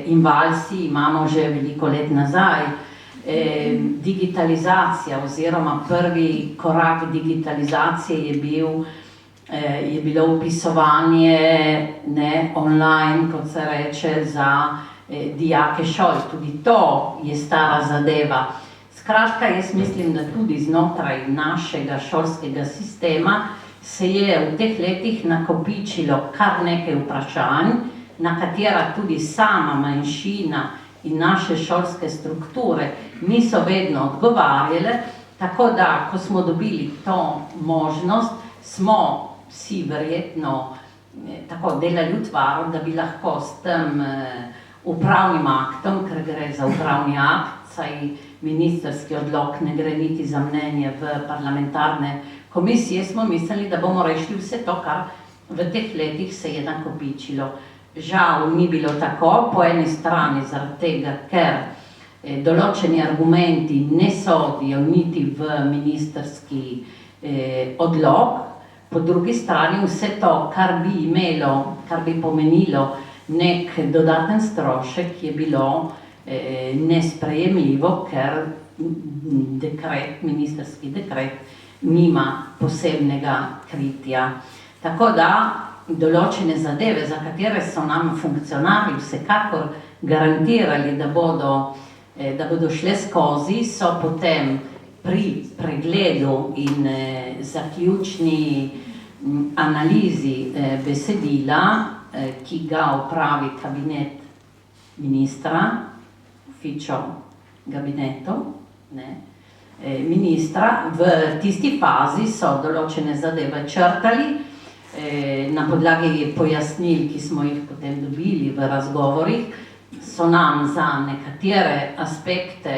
Invalsi imamo že veliko let nazaj. Digitalizacija oziroma prvi korak digitalizacije je bilo vpisovanje online, kot se reče, za dijake šol. Tudi to je stara zadeva. Skratka, jaz mislim, da tudi znotraj našega šolskega sistema se je v teh letih nakopičilo kar nekaj vprašanj, na katera tudi sama manjšina in naše šolske strukture niso vedno odgovarjale, tako da, ko smo dobili to možnost, smo vsi verjetno tako delali utvaro, da bi lahko s tem upravnim aktom, ker gre za upravni akt, saj ministrski odlok ne gre niti za mnenje v parlamentarne komisije, smo mislili, da bomo rešili vse to, kar v teh letih se je nakopičilo. Žal ni bilo tako, po eni strani zaradi tega, ker določeni argumenti ne sodijo niti v ministrski odlok, po drugi strani vse to, kar bi pomenilo nek dodaten strošek, je bilo nesprejemljivo, ker ministrski dekret nima posebnega kritja. Tako da določene zadeve, za katere so nam funkcionarji vsekakor garantirali, da bodo šle skozi, so potem pri pregledu in zaključni analizi besedila, ki ga opravi kabinet ministra, ufficio gabinetov, ministra, v tisti fazi so določene zadeve črtali, na podlagi pojasnil, ki smo jih potem dobili v razgovorih, so nam za nekatere aspekte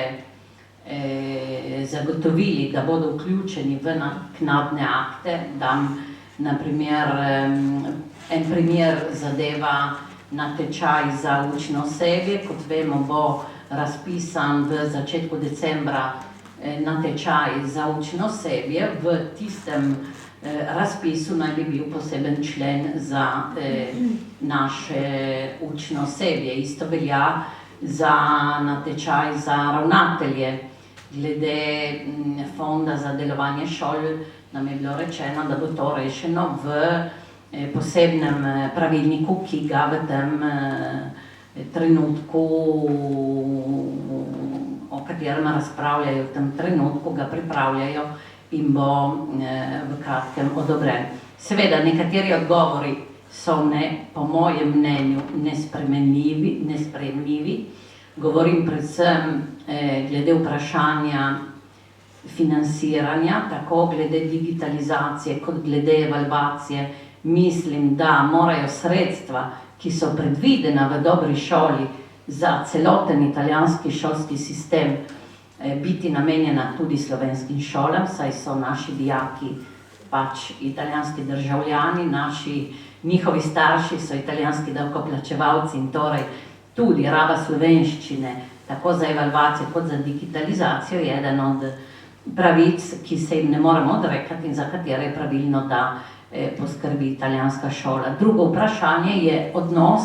zagotovili, da bodo vključeni v naknadne akte. Dam na primer, en primer zadeva natečaj za učno osebje. Kot vemo, bo razpisan v začetku decembra natečaj za učno osebje. V tistem razpisu naj bi bil poseben člen za naše učno osebje. Isto velja za natečaj za ravnatelje. Glede fonda za delovanje šol nam je bilo rečeno, da bo to rešeno v posebnem pravilniku, ki ga v tem trenutku, o katerem razpravljajo v tem trenutku, ga pripravljajo in bo v kratkem odobren. Seveda, nekateri odgovori so po mojem mnenju nesprejemljivi. Govorim predvsem glede vprašanja financiranja, tako glede digitalizacije kot glede evalvacije. Mislim, da morajo sredstva, ki so predvidena v dobri šoli za celoten italijanski šolski sistem, biti namenjena tudi slovenskim šolam, saj so naši dijaki pač italijanski državljani, njihovi starši so italijanski davkoplačevalci in torej tudi raba slovenščine, tako za evalvacijo kot za digitalizacijo, je eden od pravic, ki se jim ne moremo odrekati in za katere je pravilno, da poskrbi italijanska šola. Drugo vprašanje je odnos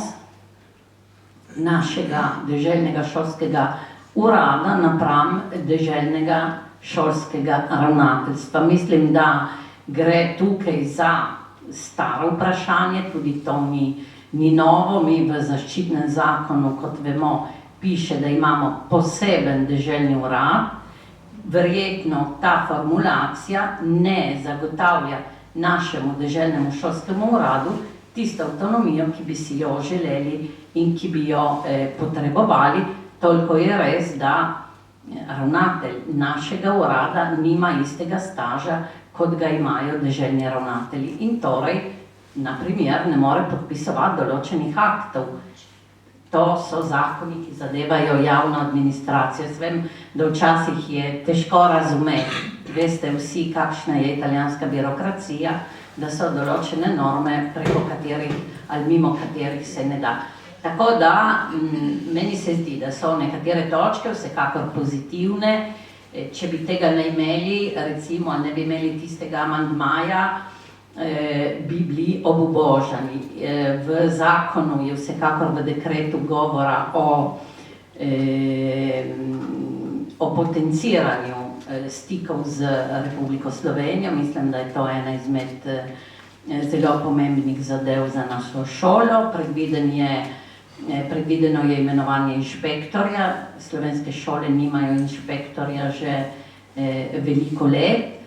našega deželnega šolskega urada napram deželnega šolskega ravnateljstva. Mislim, da gre tukaj za staro vprašanje, tudi to ni novo. Mi v zaščitnem zakonu, kot vemo, piše, da imamo poseben deželni urad, verjetno ta formulacija ne zagotavlja našemu deželnemu šolskemu uradu tisto avtonomijo, ki bi si jo želeli in ki bi jo potrebovali. Toliko je res, da ravnatelj našega urada nima istega staža, kot ga imajo deželni ravnatelji. In torej, na primer, ne more podpisovati določenih aktov. To so zakoni, ki zadevajo javno administracijo. Jaz vem, da včasih je težko razumeti, veste vsi, kakšna je italijanska birokracija, da so določene norme, preko katerih ali mimo katerih se ne da. Tako da, meni se zdi, da so nekatere točke vsekakor pozitivne. Če bi tega ne imeli, recimo, ne bi imeli tistega amandmaja, bi bili obubožani. V zakonu je vsekakor v dekretu govora o potenciranju stikov z Republiko Slovenijo. Mislim, da je to ena izmed zelo pomembnih zadev za našo šolo. Predvideno je imenovanje inšpektorja. Slovenske šole nimajo inšpektorja že veliko let.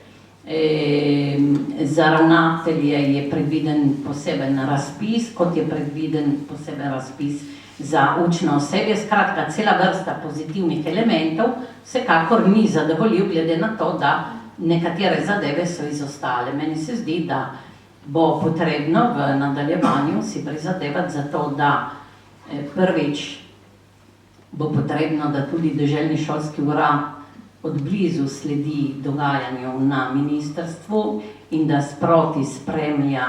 Za ravnatelje je predviden poseben razpis, kot je predviden poseben razpis za učno osebje. Skratka, cela vrsta pozitivnih elementov, vsekakor ni zadovoljiv, glede na to, da nekatere zadeve so izostale. Meni se zdi, da bo potrebno v nadaljevanju si prizadevati za to, da prvič bo potrebno, da tudi deželni šolski urad odblizu sledi dogajanju na ministrstvu in da sproti spremlja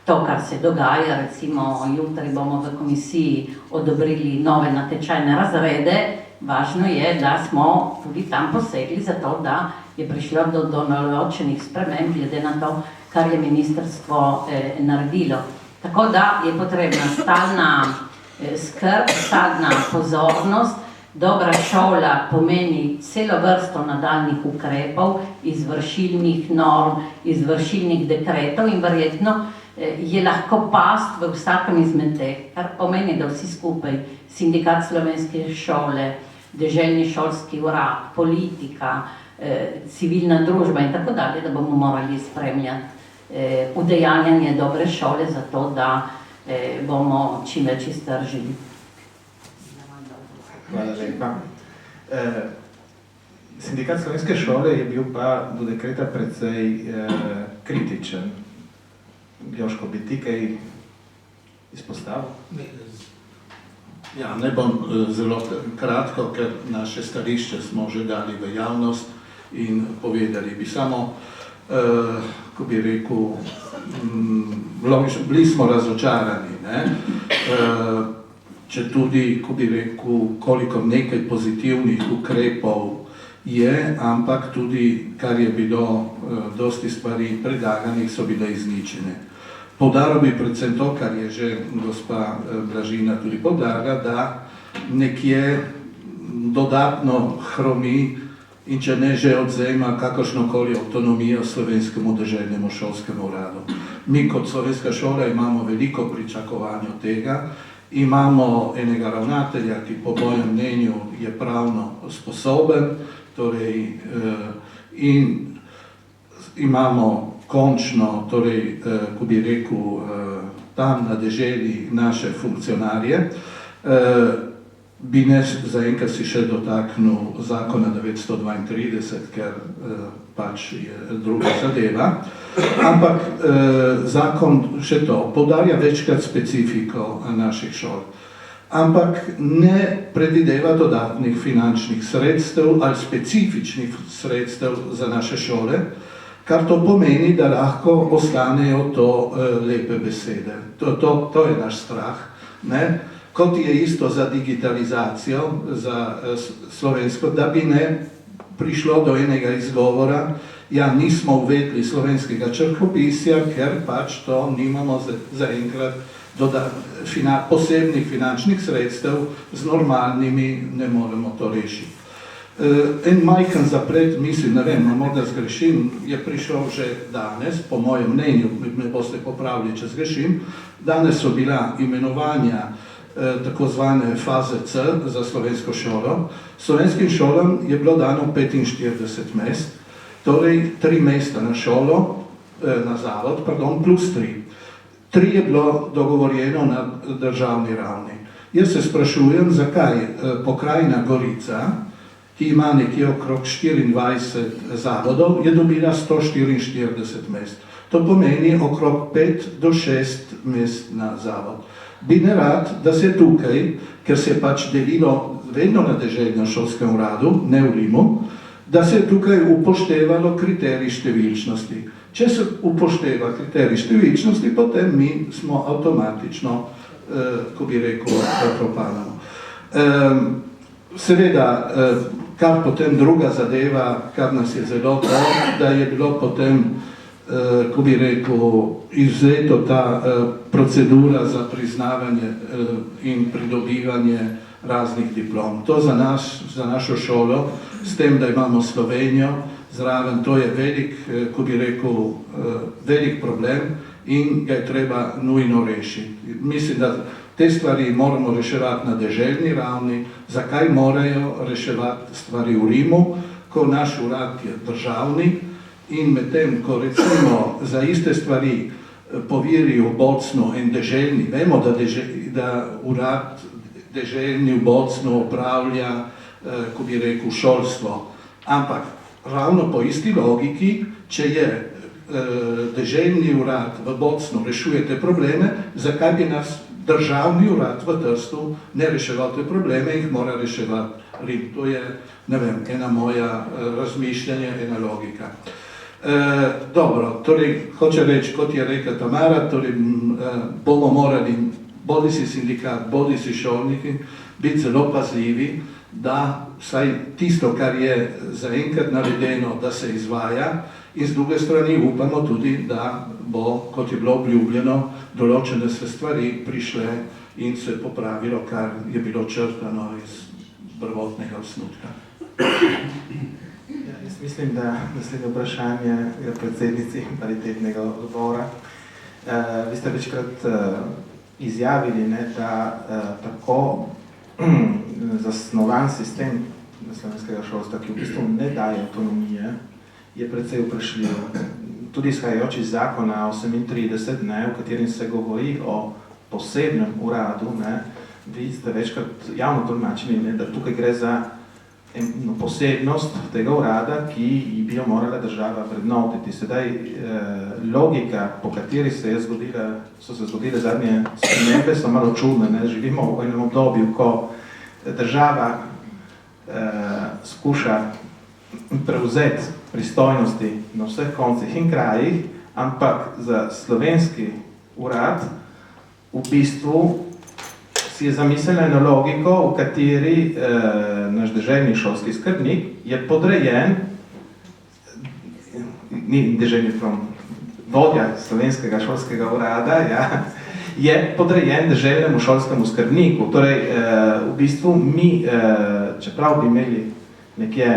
to, kar se dogaja. Recimo, jutri bomo v komisiji odobrili nove natečajne razrede. Važno je, da smo tudi tam posegli za to, da je prišlo do določenih sprememb glede na to, kar je ministrstvo naredilo. Tako da je potrebna stalna skrb, stalna pozornost. Dobra šola pomeni celo vrsto nadaljnih ukrepov, izvršilnih norm, izvršilnih dekretov in verjetno je lahko past v vsakem izmed teh, kar pomeni, da vsi skupaj, sindikat slovenske šole, deželni šolski urad, politika, civilna družba in tako dalje, da bomo morali spremljati udejanjanje dobre šole za to, da bomo čim več iztržili. Hvala lepa. Sindikat slovenske šole je bil pa do dekreta precej kritičen. Joško, bi ti kaj izpostavil? Ja, ne bom zelo kratko, ker naše stališče smo že dali v javnost in povedali bi samo, ko bi rekel, bili smo razočarani, ne? Če tudi, ko bi rekel, koliko nekaj pozitivnih ukrepov je, ampak tudi, kar je bilo dosti stvari predlaganih, so bile izničene. Poudaril bi predvsem to, kar je že gospa Blažina tudi poudarila, da nekje dodatno hromi in če ne že odzema kakršnokoli avtonomijo slovenskemu deželnemu šolskemu uradu. Mi kot slovenska šola imamo veliko pričakovanja od tega. Imamo enega ravnatelja, ki po mojem mnenju je pravno sposoben, torej, in imamo končno, torej, ko bi rekel, tam na deželi naše funkcionarje. Bi ne zaenkrat si še dotaknil zakona 932, ker pač je druga zadeva. Ampak zakon še to poudarja večkrat specifiko naših šol. Ampak ne predvideva dodatnih finančnih sredstev ali specifičnih sredstev za naše šole, kar to pomeni, da lahko ostanejo to lepe besede. To je naš strah, ne? Kot je isto za digitalizacijo, za slovensko, da bi ne prišlo do enega izgovora, ja, nismo uvedli slovenskega črkopisja, ker pač to nimamo zaenkrat posebnih finančnih sredstev, z normalnimi ne moremo to rešiti. En majhen zaplet, mislim, ne vem, morda zgrešim, je prišel že danes, po mojem mnenju, me boste popravili, če zgrešim, danes so bila imenovanja tako zvane faze C za slovensko šolo. Slovenskim šolam je bilo dano 45 mest, torej 3 mesta na šolo, na zavod, plus 3. 3 je bilo dogovorjeno na državni ravni. Jaz se sprašujem, zakaj pokrajina Gorica, ki ima nekje okrog 24 zavodov, je dobila 144 mest. To pomeni okrog 5 do 6 mest na zavod. Bi ne rad, da se tukaj, ker se je pač delilo vedno na deželnem šolskem uradu, ne v Rimu, da se je tukaj upoštevalo kriterij številčnosti. Če se upošteva kriterij številčnosti, potem mi smo avtomatično, ko bi rekel, propadamo. Seveda, kar potem druga zadeva, kar nas je zelo to, da je bilo potem, ko bi rekel, izvzeto ta procedura za priznavanje in pridobivanje raznih diplom. To za nas, za našo šolo, s tem, da imamo Slovenijo zraven, to je velik, ko bi rekel, velik problem in ga je treba nujno rešiti. Mislim, da te stvari moramo reševati na deželni ravni. Zakaj morajo reševati stvari v Rimu, ko naš urad je državni in medtem, ko recimo za iste stvari poveri v Bocnu in deželni, vemo, da urad deželni v Bocnu upravlja, ko bi rekel, šolstvo. Ampak ravno po isti logiki, če je deželni urad v Bocnu rešuje te probleme, zakaj bi nas državni urad v Trstu ne reševal te probleme in jih mora reševati Rim. To je, ne vem, ena moja razmišljanja, ena logika. Dobro, torej, hoče reči, kot je rekla Tamara, torej bomo morali, bodi si sindikat, bodi si šolniki, biti zelo pazljivi, da vsaj tisto, kar je zaenkrat navedeno, da se izvaja, in z druge strani upamo tudi, da bo, kot je bilo obljubljeno, določene se stvari prišle in se popravilo, kar je bilo črtano iz prvotnega osnutka. Ja, jaz mislim, da naslednje vprašanje je predsednici paritetnega odbora. Vi ste večkrat izjavili, da tako zasnovan sistem slovenskega šolstva, ki v bistvu ne daje avtonomije, je precej vprašljiv. Tudi izhajajoč iz zakona 38, v katerim se govori o posebnem uradu, vi ste večkrat javno tolmačili, da tukaj gre za eno posebnost tega urada, ki bi jo morala država vrednotiti. Sedaj logika, po kateri so se zgodile zadnje spremembe, so malo čudne. Živimo v enem obdobju, ko država skuša prevzeti pristojnosti na vseh koncih in krajih, ampak za slovenski urad v bistvu si je zamislila eno logiko, v kateri naš deželni šolski skrbnik je podrejen, ni deželni vodja slovenskega šolskega urada, je podrejen deželnemu šolskemu skrbniku. Torej, v bistvu mi, čeprav bi imeli nekje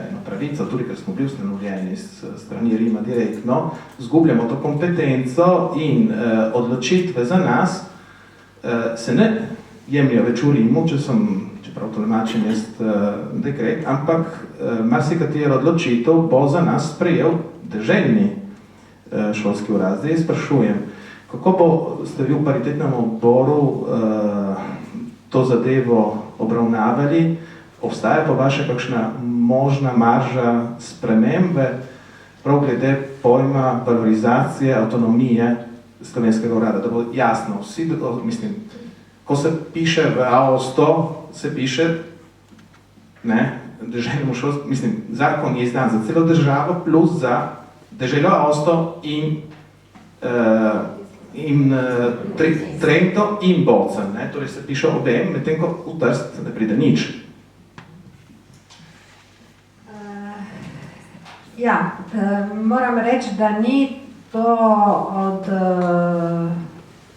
eno pravico, tudi ker smo bili ustanovljeni s strani Rima direktno, zgubljamo to kompetenco in odločitve za nas se ne jemljajo več v Rimu, čeprav tolmačim jaz dekret, ampak marsikatera odločitev bo za nas sprejel deželni šolski urad. Zdaj sprašujem, kako ste vi v paritetnem odboru to zadevo obravnavali? Obstaja po vaše kakšna možna marža spremembe, prav glede pojma valorizacije, avtonomije slovenskega urada, da bo jasno, vsi, mislim, ko se piše v AO100, se piše, deželnemu šolstvu, mislim, zakon je izdan za celo državo, plus za deželo AO100 in Trento in Bocen, torej se piše obem, medtem ko v Trst ne pride nič. Ja, moram reči, da ni to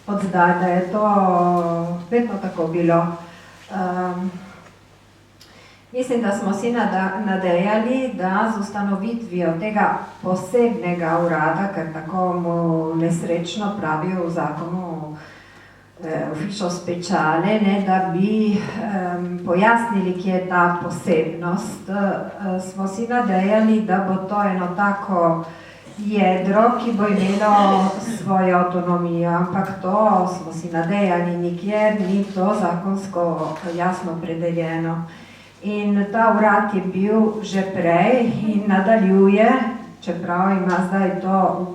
od zdaj, da je to vedno tako bilo. Mislim, da smo si nadejali, da z ustanovitvijo tega posebnega urada, ker tako mu nesrečno pravijo v zakonu ufficio speciale, ne, da bi pojasnili, kje je ta posebnost. Smo si nadejali, da bo to eno tako jedro, ki bo imelo svojo avtonomijo, ampak to smo si nadejali, nikjer ni to zakonsko jasno opredeljeno. In ta urad je bil že prej in nadaljuje, čeprav ima zdaj to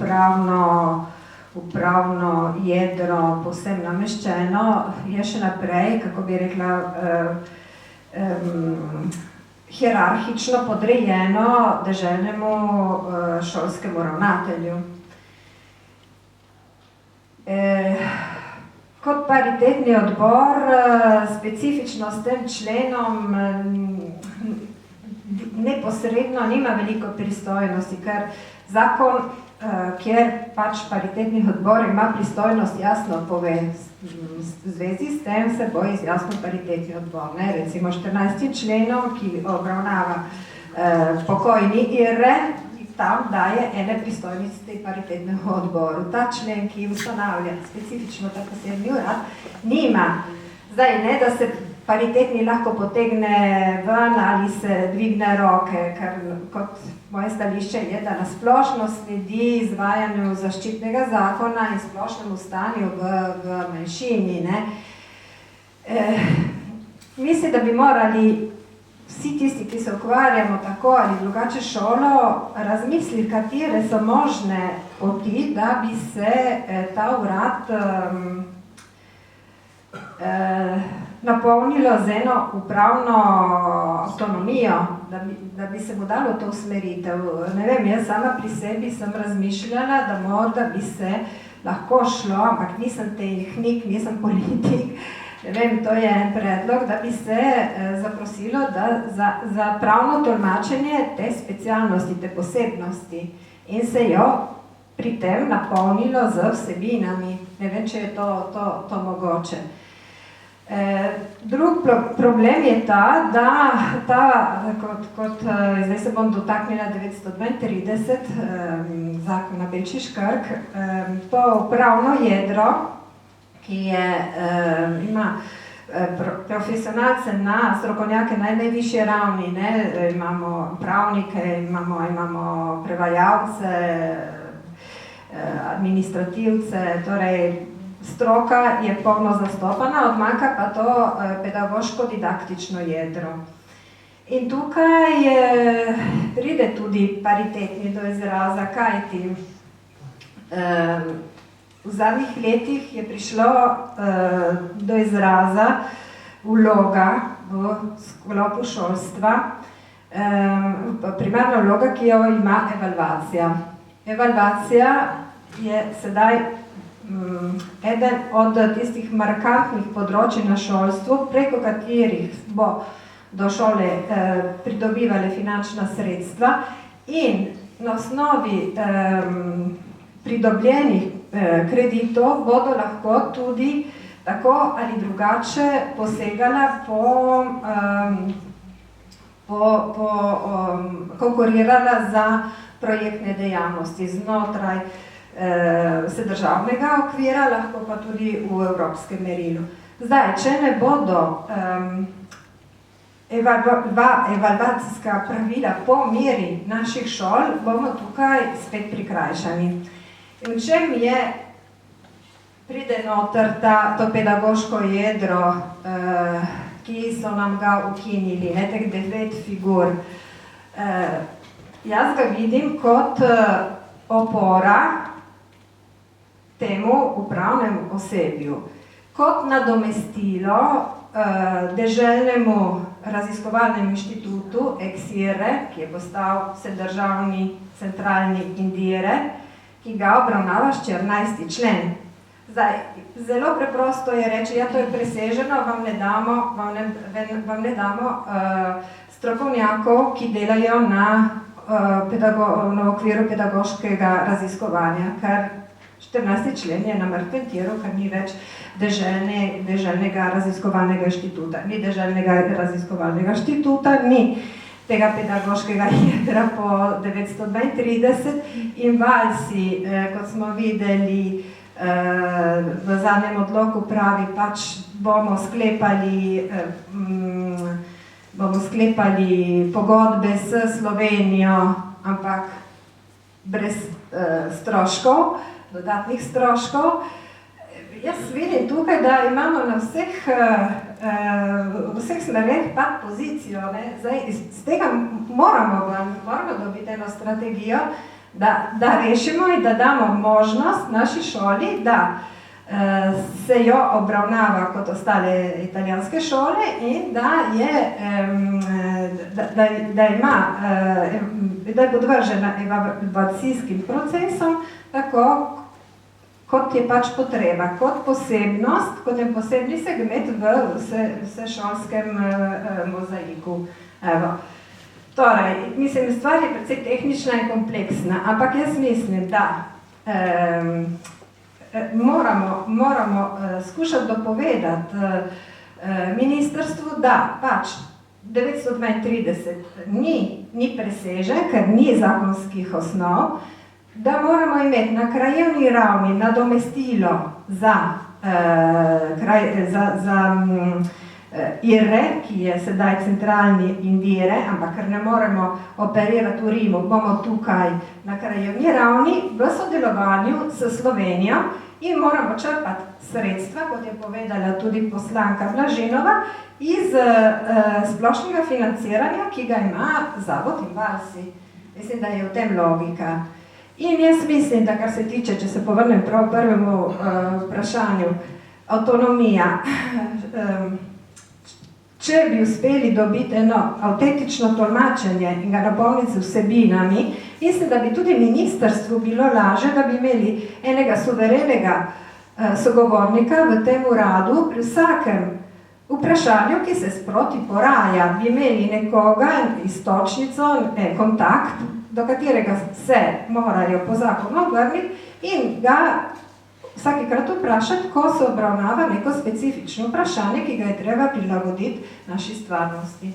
upravno jedro povsem nameščeno, je še naprej, kako bi rekla, hierarhično podrejeno deželnemu šolskemu ravnatelju. Kot paritetni odbor specifično s tem členom neposredno nima veliko pristojnosti, ker zakon, kjer pač paritetni odbor ima pristojnost, jasno pove, v zvezi s tem se bo izjasnil paritetni odbor. Ne? Recimo 14. členom, ki obravnava pokojni IRE, tam daje ene pristojnosti paritetnega odboru. Ta člen, ki ustanavlja specifično ta posebni urad, nima. Zdaj ne, da se paritetni lahko potegne ven ali se dvigne roke, ker kot moje stališče je, da na splošno sledi izvajanju zaščitnega zakona in splošnemu stanju v manjšini. Ne. Mislim, da bi morali vsi tisti, ki se ukvarjamo tako ali drugače šolo, razmisliti, katere so možne poti, da bi se ta urad napolnilo z eno upravno avtonomijo, da bi se mu dalo to usmeritev. Ne vem, jaz sama pri sebi sem razmišljala, da morda bi se lahko šlo, ampak nisem tehnik, nisem politik, ne vem, to je en predlog, da bi se zaprosilo za pravno tolmačenje te specialnosti, te posebnosti in se jo pri tem napolnilo z vsebinami. Ne vem, če je to mogoče. Drug problem je ta, da zdaj se bom dotaknila 932 zakona Belčiš-Krk, to upravno jedro, ki ima profesionalce na strokovnjake na najvišje ravni, ne? Imamo pravnike, imamo prevajalce, administrativce, torej stroka je polno zastopana, odmanjka pa to pedagoško-didaktično jedro. In tukaj pride tudi paritetni do izraza, kajti v zadnjih letih je prišlo do izraza vloga v sklopu šolstva, primarna vloga, ki jo ima evalvacija. Evalvacija je sedaj eden od tistih markantnih področij na šolstvu, preko katerih bo do šole pridobivale finančna sredstva in na osnovi pridobljenih kreditov bodo lahko tudi tako ali drugače posegala konkurirala za projektne dejavnosti znotraj vsedržavnega okvira, lahko pa tudi v evropskem merilu. Zdaj, če ne bodo evalvacijska pravila po meri naših šol, bomo tukaj spet prikrajšani. In čem je pride noter to pedagoško jedro, ki so nam ga ukinili, ne, teh 9 figur. Jaz ga vidim kot opora temu upravnemu osebju, kot nadomestilo deželnemu raziskovalnemu inštitutu EXIRE, ki je postal vsedržavni centralni INDIRE, ki ga obravnava 14. člen. Zdaj, zelo preprosto je reči, ja, to je preseženo, vam ne damo strokovnjakov, ki delajo na okviru pedagoškega raziskovanja, ker 14. člen je na mrtvem tiru, ker ni več deželnega raziskovalnega inštituta. Ni deželnega raziskovalnega inštituta, ni tega pedagoškega jedra po 932 in valsi, kot smo videli, v zadnjem odloku pravi, pač bomo sklepali pogodbe s Slovenijo, ampak brez stroškov, dodatnih stroškov. Jaz vidim tukaj, da imamo na vseh smereh pad pozicijo. Zdaj, iz tega moramo dobiti eno strategijo, da rešimo in da damo možnost naši šoli, da se jo obravnava kot ostale italijanske šole in da je podvržena evaluacijskim procesom, tako kot je pač potreba, kot posebnost, kot je posebni segment v vsešolskem mozaiku. Evo. Torej, mislim, stvar je precej tehnična in kompleksna, ampak jaz mislim, da moramo skušati dopovedati ministrstvu, da pač 932 ni presežen, ker ni zakonskih osnov, da moramo imeti na krajevni ravni nadomestilo za IRE, ki je sedaj centralni in vire, ampak ker ne moremo operirati v Rimu, bomo tukaj na krajevni ravni v sodelovanju s Slovenijo in moramo črpati sredstva, kot je povedala tudi poslanka Blaženova, iz splošnega financiranja, ki ga ima Zavod Invalsi. Mislim, da je v tem logika. In jaz mislim, da kar se tiče, če se povrnem prav prvemu vprašanju, avtonomija. Če bi uspeli dobiti eno avtentično tolmačenje in ga napolniti z vsebinami, mislim, da bi tudi ministrstvu bilo lažje, da bi imeli enega suverenega sogovornika v tem uradu pri vsakem vprašanju, ki se sproti poraja, bi imeli nekoga, istočnico, kontakt, do katerega se morajo po zakonu obrniti in ga vsakikrat vprašati, ko se obravnava neko specifično vprašanje, ki ga je treba prilagoditi naši stvarnosti.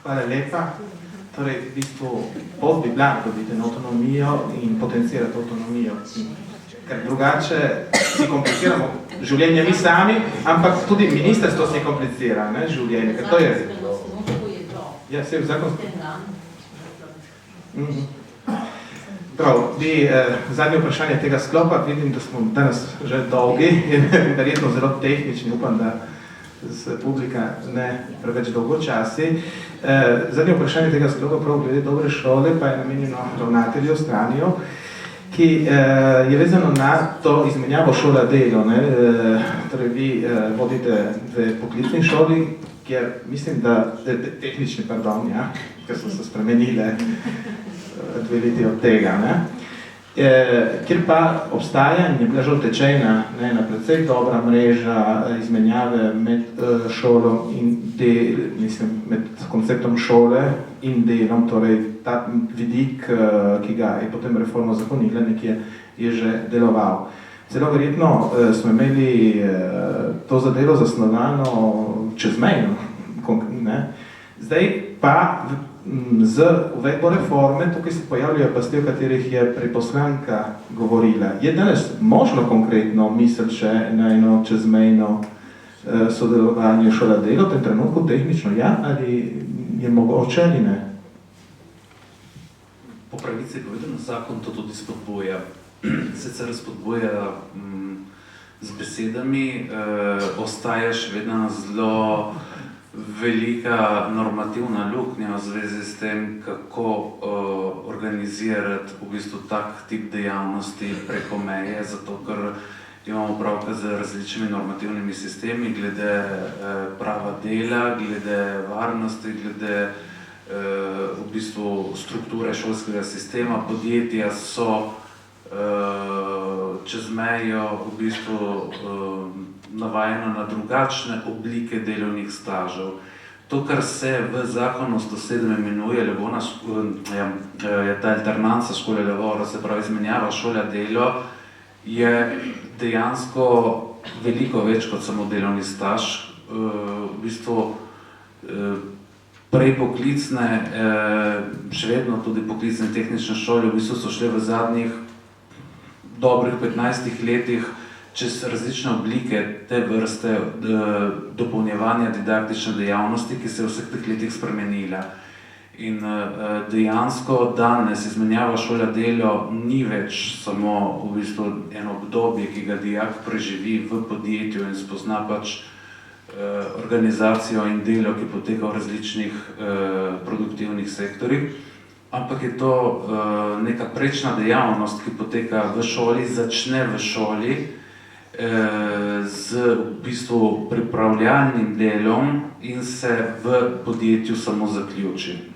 Hvala lepa. Torej, v bistvu, pot bi bila dobiti avtonomijo in potencirati avtonomijo. Ker drugače si kompliciramo življenje mi sami, ampak tudi ministrstvo si komplicira življenje, ker to je... Ja, se je v zakon... Prav, zadnje vprašanje tega sklopa, vidim, da smo danes že dolgi in verjetno zelo tehnični, upam, da se publika ne preveč dolgo časi. Zadnje vprašanje tega sklopa, prav glede dobre šole, pa je namenjeno ravnatelju Straniju, ki je vezano na to izmenjavo šola-delo. Torej, vi vodite v poklicni šoli, kjer mislim, da tehnični, pardon, ker so se spremenile 2 leti od tega, kjer pa obstaja in je bila že utečena ena precej dobra mreža izmenjave med šolo in med konceptom šole in delom, torej ta vidik, ki ga je potem reforma zakonila, nekje je že deloval. Celo verjetno smo imeli to zadelo zasnovano čezmejno, zdaj pa z uvedbo reforme, tukaj se pojavljajo pasti, o katerih je preposlanka govorila. Je danes možno konkretno misliti še na eno čezmejno sodelovanje šola-delo, v tem trenutku tehnično ali je mogoče ali ne? Po pravici povedano, zakon to tudi spodbuja. Sicer spodbuja z besedami, ostaja še vedno zelo velika normativna luknja v zvezi s tem, kako organizirati v bistvu tak tip dejavnosti preko meje, zato ker imamo pravka z različnimi normativnimi sistemi, glede prava dela, glede varnosti, glede v bistvu strukture šolskega sistema. Podjetja so čez mejo v bistvu navajena na drugačne oblike delovnih stažev. To, kar se v zakonu 107 imenuje je ta alternanca škole lavoro, se pravi izmenjava šola-delo, je dejansko veliko več kot samo delovni staž. V bistvu prej poklicne, še vedno tudi poklicne tehnične šole v bistvu so šle v zadnjih dobrih 15 letih čez različne oblike te vrste dopolnjevanja didaktične dejavnosti, ki se je v vseh teh letih spremenila. In dejansko danes izmenjava šola-delo ni več samo v bistvu eno obdobje, ki ga dijak preživi v podjetju in spozna pač organizacijo in delo, ki poteka v različnih produktivnih sektorjih, ampak je to neka prečna dejavnost, ki poteka v šoli, začne v šoli z v bistvu pripravljalnim delom in se v podjetju samo zaključi.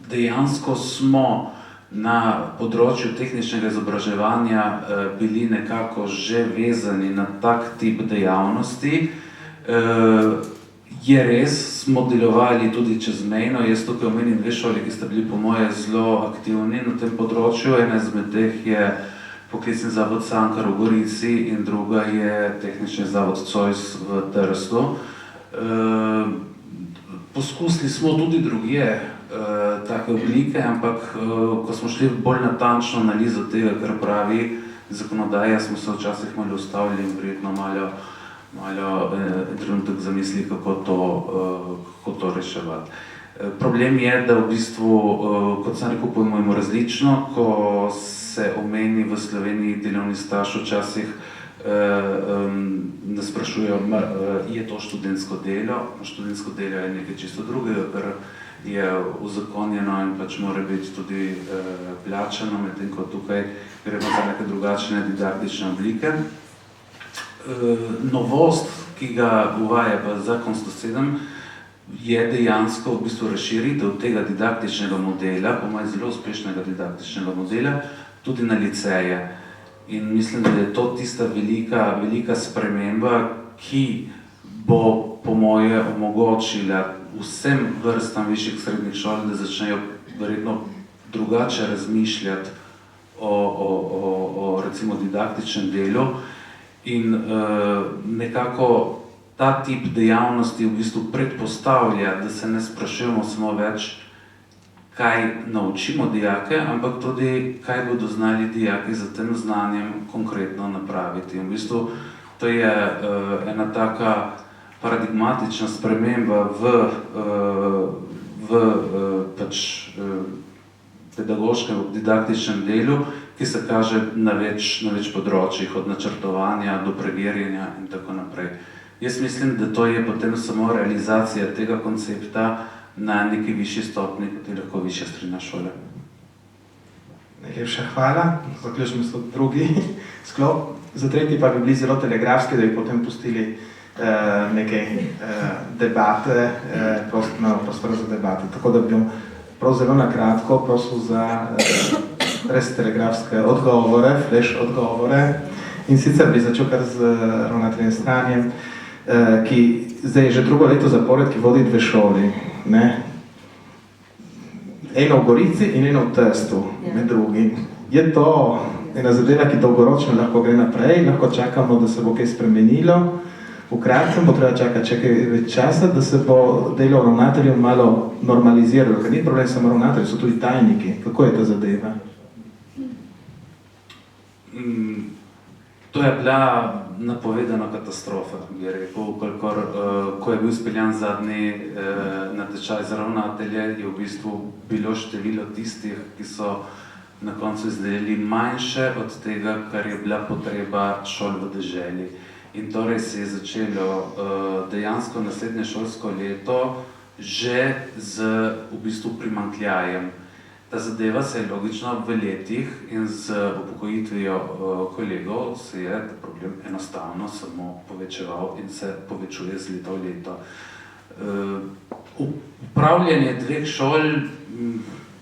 Dejansko smo na področju tehničnega izobraževanja bili nekako že vezani na tak tip dejavnosti. Je res, smo delovali tudi čezmejno, jaz tukaj omenim dve šoli, ki sta bili po moje zelo aktivni na tem področju. Ena izmed teh je Poklicni zavod Cankar v Gorici in druga je Tehnični zavod Zois v Trstu. Poskusili smo tudi drugje take oblike, ampak ko smo šli v bolj natančno analizo tega, kar pravi zakonodaja, smo se včasih malo ustavili in verjetno malo trenutek zamisli, kako to reševati. Problem je, da v bistvu, kot sem rekel, pojmujemo različno, ko se omeni v Sloveniji delovni staž, včasih nas sprašujejo, je to študentsko delo. Študentsko delo je nekaj čisto drugega, kar je uzakonjeno in pač mora biti tudi plačano, medtem ko tukaj gremo za neke drugačne didaktične oblike. Novost, ki ga uvaja pa zakon 107, je dejansko v bistvu razširitev tega didaktičnega modela, po mojem zelo uspešnega didaktičnega modela, tudi na liceje. In mislim, da je to tista velika sprememba, ki bo po moje omogočila vsem vrstam višjih srednjih šol, da začnejo verjetno drugače razmišljati o recimo didaktičnem delu. In nekako ta tip dejavnosti v bistvu predpostavlja, da se ne sprašujemo samo več, kaj naučimo dijake, ampak tudi, kaj bodo znali dijaki za tem znanjem konkretno napraviti. In v bistvu to je ena taka paradigmatična sprememba v pedagoškem, didaktičnem delu, ki se kaže na več področjih, od načrtovanja do preverjanja in tako naprej. Jaz mislim, da to je potem samo realizacija tega koncepta na neki višji stopni, kot je lahko višja srednja šola. Najlepša hvala. Zaključimo se drugi sklop. Za tretji pa bi bili zelo telegrafski, da bi potem pustili nekaj debate, prostor za debate. Tako da bi prav zelo na kratko prosil za res telegrafske odgovore, flash odgovore. In sicer bi začel kar z ravnateljem Stranjem, ki zdaj je že drugo leto zapored, ki vodi dve šoli. Ne? Eno v Gorici in eno v Trstu, med drugim. Je to ena zadeva, ki dolgoročno lahko gre naprej, lahko čakamo, da se bo kaj spremenilo. V kratkem bo treba čakati več časa, da se bo delo ravnateljev malo normaliziralo, ker ni problem samo ravnatelji, so tudi tajniki. Kako je ta zadeva? To je bila napovedana katastrofa, bi rekel, ko je bil speljan zadnji natečaj za ravnatelje, je v bistvu bilo število tistih, ki so na koncu izdelali manjše od tega, kar je bila potreba šol v deželi. In torej se je začelo dejansko naslednje šolsko leto že z v bistvu primanjkljajem. Ta zadeva se je logično v letih in z upokojitvijo kolegov se je ta problem enostavno samo povečeval in se povečuje z leta v leto. Upravljanje dveh šol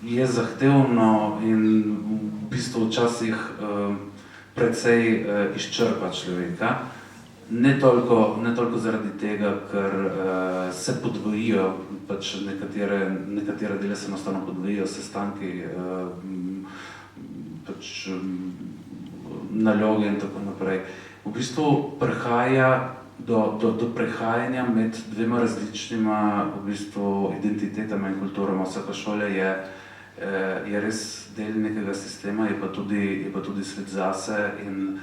je zahtevno in v bistvu včasih precej izčrpa človeka. Ne toliko zaradi tega, ker se podvojijo, pač nekatere dele se enostavno podvojijo, sestanki, pač naloge in tako naprej. V bistvu prihaja do prehajanja med dvema različnima v bistvu identitetama in kulturama. Vsaka šola je je res del nekega sistema, je pa tudi svet zase in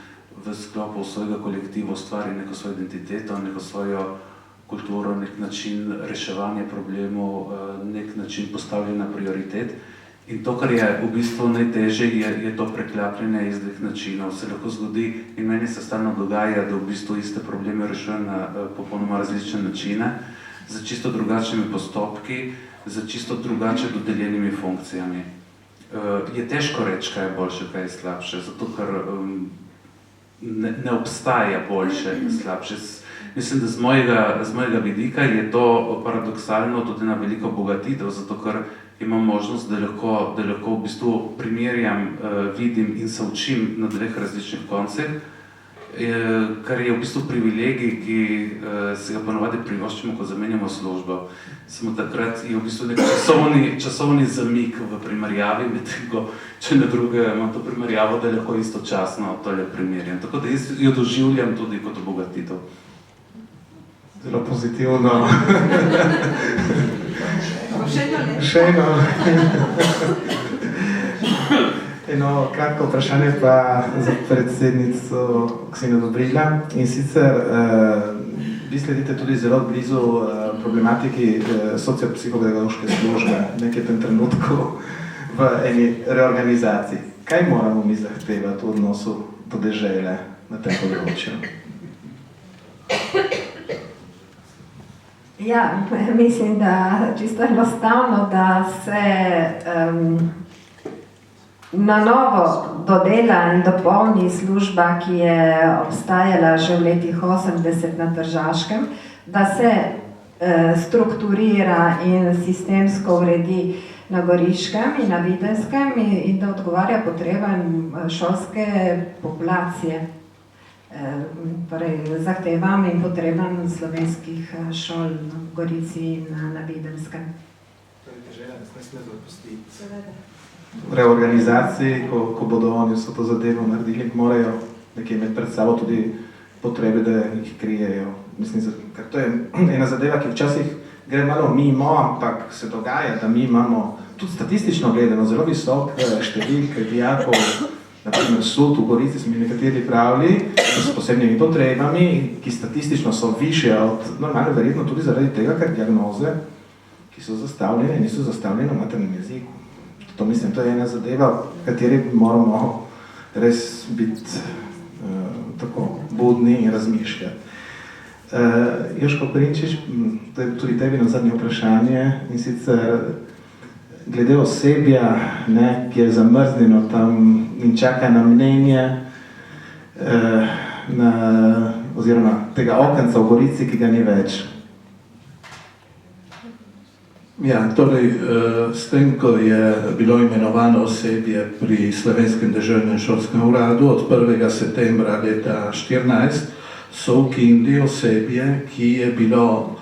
v sklopu svojega kolektiva ustvari neko svojo identiteto, neko svojo kulturo, nek način reševanja problemov, nek način postavljanja prioritet. In to, kar je v bistvu najtežje, je to preklapljanje iz dveh načinov. Se lahko zgodi, in meni se stalno dogaja, da v bistvu iste probleme rešujem na popolnoma različne načine, za čisto drugačnimi postopki, za čisto drugače dodeljenimi funkcijami. Je težko reči, kaj je boljše, kaj je slabše, zato ker ne obstaja boljše in slabše. Mislim, da z mojega vidika je to paradoksalno tudi na veliko bogatitev, zato ker imam možnost, da lahko v bistvu primerjam, vidim in se učim na dveh različnih koncih, kar je v bistvu privilegij, ki se ga ponovadi privoščimo, ko zamenjamo službo. Samo takrat je v bistvu nek časovni zamik v primerjavi, medtem ko, če ne druge, imam to primerjavo, da je lahko istočasno tole primerjam. Tako da jaz jo doživljam tudi kot obogatitev. Zelo pozitivno. Še eno kratko vprašanje pa za predsednico Ksenijo Dobrila. In sicer vi sledite tudi zelo blizu problematiki sociopsihopedagoške službe v nekem trenutku v eni reorganizaciji. Kaj moramo mi zahtevati v odnosu do dežele na tem področju? Ja, mislim, da čisto enostavno, da se na novo dodela in dopolni služba, ki je obstajala že v letih 80 na Tržaškem, da se strukturira in sistemsko uredi na Goriškem in na Videnskem in da odgovarja potrebam šolske populacije. Torej, zahtevam in potrebam slovenskih šol na Gorici in na Videnskem. V reorganizaciji, ko bodo oni vso to zadevo naredili, morajo nekje imeti pred sabo tudi potrebe, da jih krijejo. Mislim, ker to je ena zadeva, ki včasih gre malo mimo, ampak se dogaja, da mi imamo tudi statistično gledano zelo visok številke dijakov. Naprimer, sud v Gorici smo nekateri pravili, s posebnimi potrebami, ki statistično so višje od normalno, verjetno tudi zaradi tega, ker diagnoze, ki so zastavljene, niso zastavljene v maternem jeziku. To mislim, to je ena zadeva, v kateri moramo res biti tako budni in razmišljati. Jožko Korinčič, tudi tebi na zadnje vprašanje, in sicer glede osebja, ki je zamrznjeno tam in čaka na mnenje oziroma tega okenca v Gorici, ki ga ni več. Ja, torej, s tem, ko je bilo imenovano osebje pri Slovenskem deželnem šolskem uradu od 1. septembra leta 2014, so ukinili osebje, ki je bilo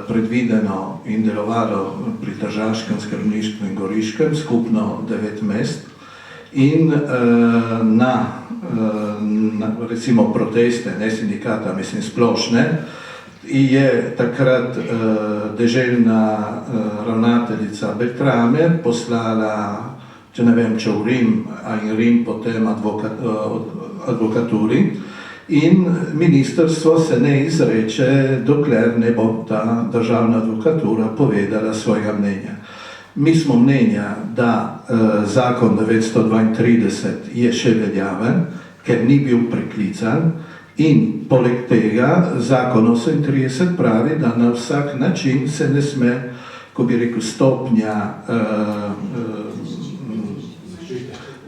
predvideno in delovalo pri Tržaškem, Skrbništvu in Goriškem, skupno 9 mest. In na recimo proteste, ne sindikata, mislim splošne, je takrat deželna ravnateljica Beltrame poslala, če ne vem, če v Rim, a in Rim potem advokaturi, in ministrstvo se ne izreče, dokler ne bo ta državna advokatura povedala svojega mnenja. Mi smo mnenja, da zakon 932 je še veljaven, ker ni bil preklican, in poleg tega zakon 38 pravi, da na vsak način se ne sme, ko bi rekel, stopnja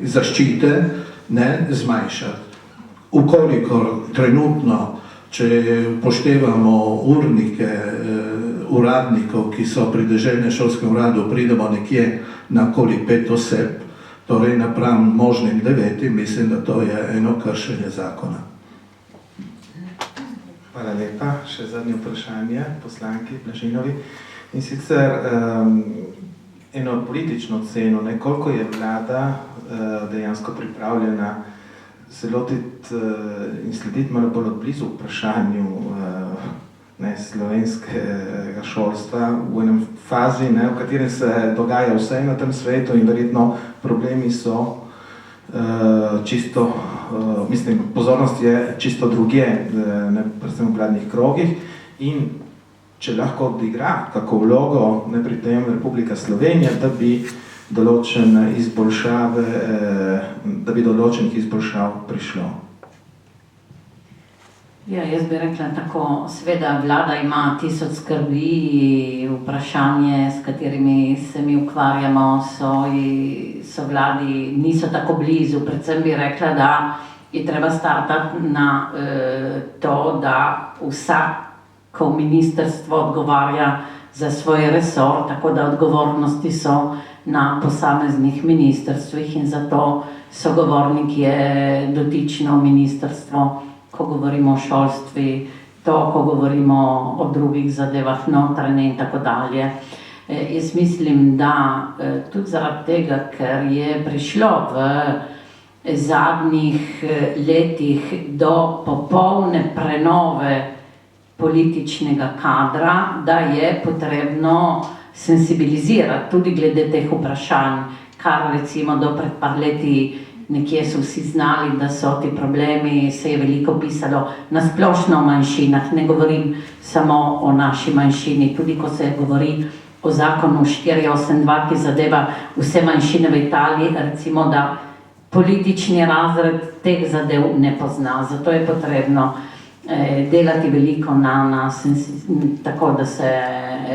zaščite ne zmanjšati. Ukolikor trenutno, če poštevamo urnike uradnikov, ki so pri deželnem šolskem uradu, pridemo nekje na okoli 5 oseb, torej napram možnim 9, mislim, da to je eno kršenje zakona. Hvala lepa. Še zadnje vprašanje poslanki Blažinovi. In sicer eno politično oceno, koliko je vlada dejansko pripravljena se lotiti in slediti malo bolj od blizu vprašanju slovenskega šolstva v enem fazi, v katerem se dogaja vse na tem svetu in verjetno problemi so čisto, pozornost je čisto drugje, predvsem v vladnih krogih, in če lahko odigra kako vlogo pri tem Republika Slovenija, da bi določenih izboljšav prišlo. Ja, jaz bi rekla tako, seveda vlada ima 1000 skrbi, vprašanje, s katerimi se mi ukvarjamo, so vladi niso tako blizu, predvsem bi rekla, da je treba startati na to, da vsako ministrstvo odgovarja za svoj resor, tako da odgovornosti so na posameznih ministrstvih in zato sogovornik je dotično ministrstvo, ko govorimo o šolstvi, to, ko govorimo o drugih zadevah, notranje in tako dalje. Jaz mislim, da tudi zaradi tega, ker je prišlo v zadnjih letih do popolne prenove političnega kadra, da je potrebno sensibilizirati tudi glede teh vprašanj, kar recimo do pred par leti nekje so vsi znali, da so ti problemi, se je veliko pisalo na splošno o manjšinah, ne govorim samo o naši manjšini, tudi ko se govori o zakonu 482, ki zadeva vse manjšine v Italiji, recimo, da politični razred teh zadev ne pozna, zato je potrebno delati veliko tako, da se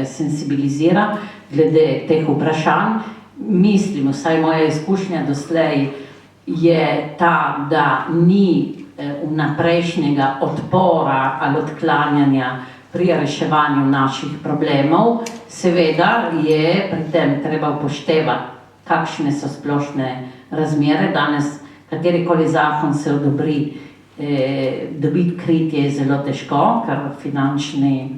sensibilizira glede teh vprašanj. Mislim, vsaj moja izkušnja doslej je ta, da ni vnaprejšnjega odpora ali odklanjanja pri reševanju naših problemov. Seveda je pri tem treba upoštevati, kakšne so splošne razmere. Danes katerikoli zakon se odobri, dobiti kritje je zelo težko, ker finančni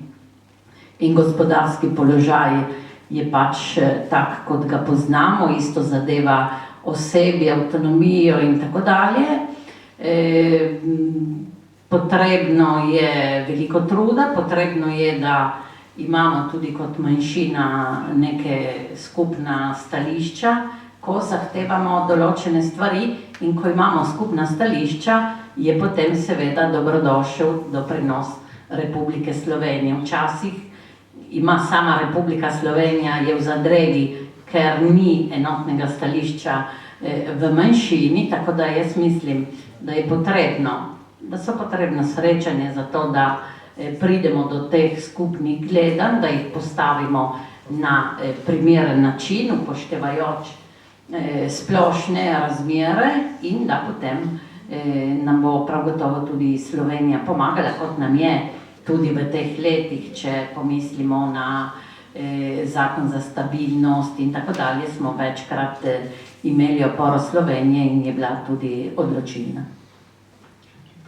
in gospodarski položaj je pač tak, kot ga poznamo, isto zadeva osebje, avtonomijo in tako dalje. Potrebno je veliko truda, potrebno je, da imamo tudi kot manjšina neke skupna stališča, ko zahtevamo določene stvari in ko imamo skupna stališča, je potem seveda dobrodošel doprinos Republike Slovenije. Včasih ima sama Republika Slovenija je v zadregi, ker ni enotnega stališča v manjšini, tako da jaz mislim, da je potrebno, da so potrebna srečanja za to, da pridemo do teh skupnih gledanj, da jih postavimo na primeren način, upoštevajoč splošne razmere in da potem nam bo prav gotovo tudi Slovenija pomagala, kot nam je tudi v teh letih, če pomislimo na zakon za stabilnost in tako dalje, smo večkrat imeli oporo Slovenije in je bila tudi odločilna.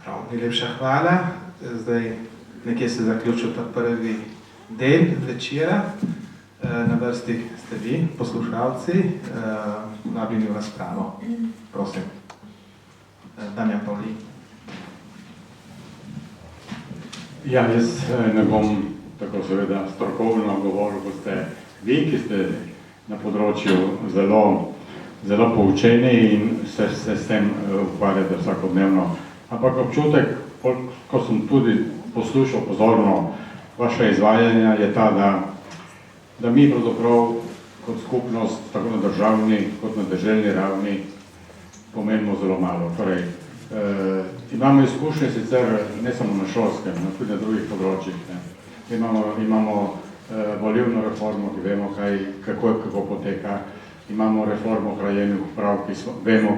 Prav, najlepša hvala. Zdaj nekje se zaključil ta prvi del večera. Na vrsti ste vi, poslušalci, vabljeni v razpravo. Prosim. Damjan Pavlin. Ja, jaz ne bom tako seveda strokovno govoril, kot ste vi, ki ste na področju zelo poučeni in se s tem ukvarjate vsakodnevno. Ampak občutek, ko sem tudi poslušal pozorno vaše izvajanja, je ta, da mi pravzaprav kot skupnost, tako na državni kot na deželni ravni, pomenimo zelo malo. Torej, imamo izkušnje sicer ne samo na šolskem, tudi na drugih področjih. Imamo volilno reformo, ki vemo, kako poteka. Imamo reformo krajenih uprav, ki vemo,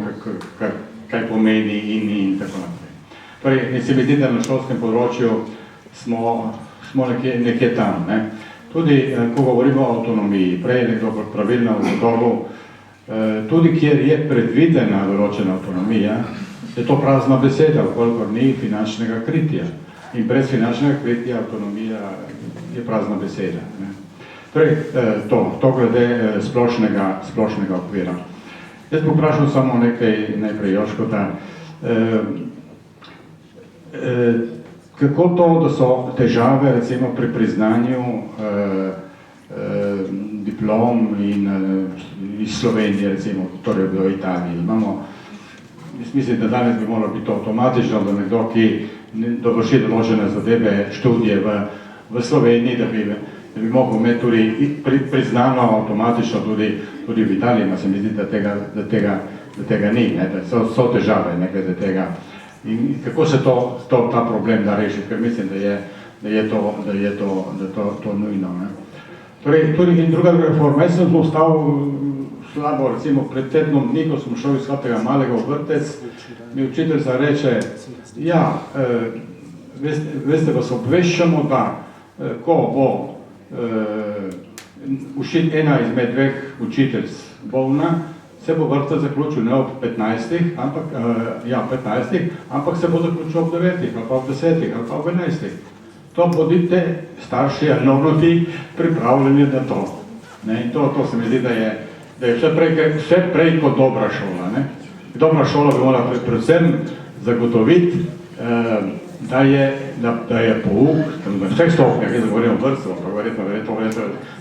kaj pomeni in tako naprej. Torej, se mi zdi, da na šolskem področju smo nekje tam. Tudi, ko govorimo o avtonomiji, prej je nekdo pravilno ugotovil, tudi kjer je predvidena določena avtonomija, je to prazna beseda, kolikor ni finančnega kritja. In brez finančnega kritja avtonomija je prazna beseda. Torej, to glede splošnega okvira. Jaz bi vprašal samo nekaj najprej Joškota. kako to, da so težave recimo pri priznanju diplom in iz Slovenije recimo, torej v Italiji. Jaz mislim, da danes bi moralo biti to avtomatično, da nekdo, ki dovrši določene zadeve, študije v Sloveniji, da bi mogel imeti tudi priznano avtomatično tudi v Italiji, ma se mi zdi, da tega ni, da so težave glede tega. In kako se ta problem da rešiti, ker mislim, da je to nujno. Torej, tudi in druga reforma. Jaz sem ostal slabo, recimo pred tednom dni, ko smo šel iz tega malega v vrtec, mi učiteljica reče, ja, veste, vas obveščamo, da ko bo ena izmed dveh učiteljic bolna, se bo vrtec zaključil ne ob 15, ampak se bo zaključil ob 9, ali pa ob 10, ali pa ob 11. To bodite starši enovnoti pripravljeni na to. In to se mi zdi, da je vse prej kot dobra šola. Dobra šola bi morala predvsem zagotoviti, da je pouk, na vseh stopnjah, jaz govorim o vrtcu, pa verjetno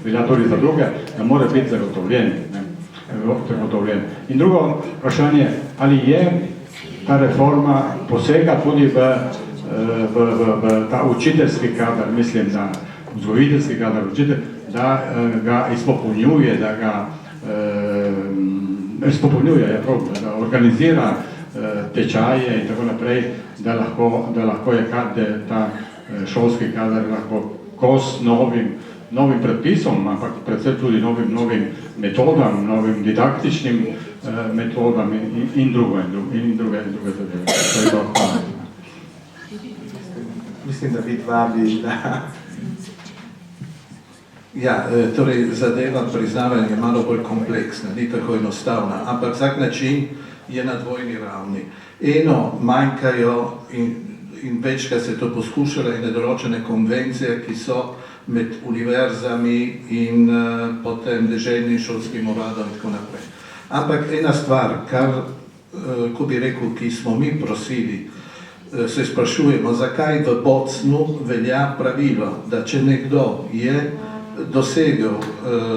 velja tudi za druge, da mora biti zagotovljen. In drugo vprašanje, ali je ta reforma posega tudi v ta učiteljski kader, mislim, da vzgojiteljski kader učitelj, da ga izpopolnjuje, da organizira tečaje in tako naprej, da lahko je ta šolski kader lahko kos novim predpisom, ampak predvsem tudi novim metodam, novim didaktičnim metodam in druge zadeve. Mislim, da vi dva bi, da... Ja, torej zadeva priznavanja je malo bolj kompleksna, ni tako enostavna, ampak vsak način je na dvojni ravni. Eno, manjkajo in večkrat se to poskušalo in določene konvencije, ki so med univerzami in potem deželnim šolskim uradom in tako naprej. Ampak ena stvar, ko bi rekel, ki smo mi prosili, se sprašujemo, zakaj v Bocnu velja pravilo, da če nekdo je dosegel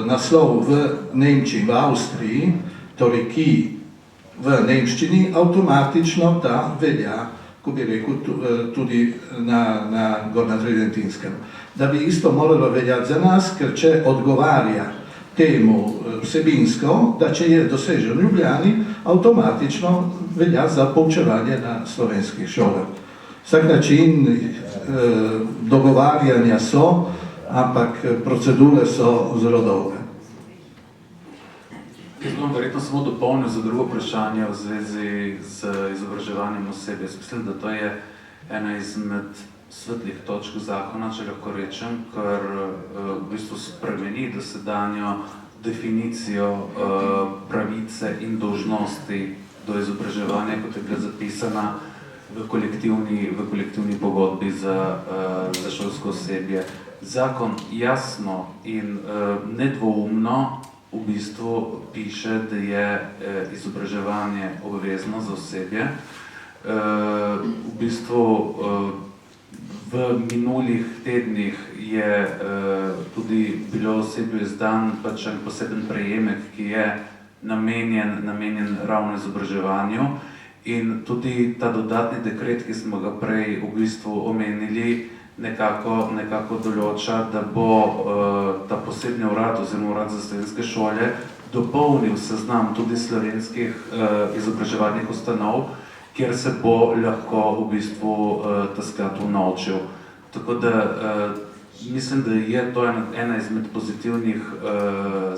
naslov v Nemčiji, v Avstriji, torej ki v nemščini, avtomatično ta velja, ko bi rekel, tudi na Gornjo-Tridentinskem. Da bi isto moralo veljati za nas, ker če odgovarja temu vsebinsko, da če je dosežen v Ljubljani, avtomatično velja za poučevanje na slovenskih šolah. Vsak način dogovarjanja so, ampak procedure so zelo dolge. Jaz bom verjetno samo dopolnil za drugo vprašanje v zvezi z izobraževanjem osebe. Jaz mislim, da to je ena izmed svetlih točk zakona, če lahko rečem, ker v bistvu spremeni dosedanjo definicijo pravice in dolžnosti do izobraževanja, kot je bila zapisana v kolektivni pogodbi za šolsko osebje. Zakon jasno in nedvoumno v bistvu piše, da je izobraževanje obvezno za osebje. V bistvu v minulih tednih je tudi bilo osebju izdan pač en poseben prejemek, ki je namenjen ravno izobraževanju, in tudi ta dodatni dekret, ki smo ga prej v bistvu omenili, nekako določa, da bo ta posebni urad oziroma urad za slovenske šole dopolnil seznam tudi slovenskih izobraževalnih ustanov, kjer se bo lahko v bistvu ta sklad unovčil. Tako da mislim, da je to ena izmed pozitivnih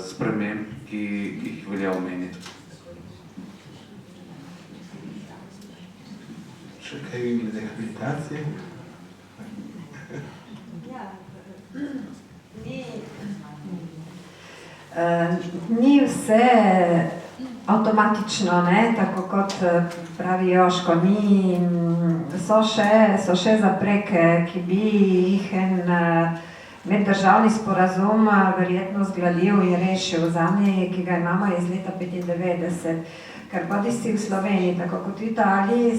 sprememb, ki jih velja omeniti. Še kaj glede habilitacije? Ni vse avtomatično, tako kot pravi Joško, so še zapreke, ki bi jih meddržavni sporazum verjetno zgladil in rešil zanje, ki ga imamo iz leta 1995. Ker bodi si v Sloveniji, tako kot v Italiji,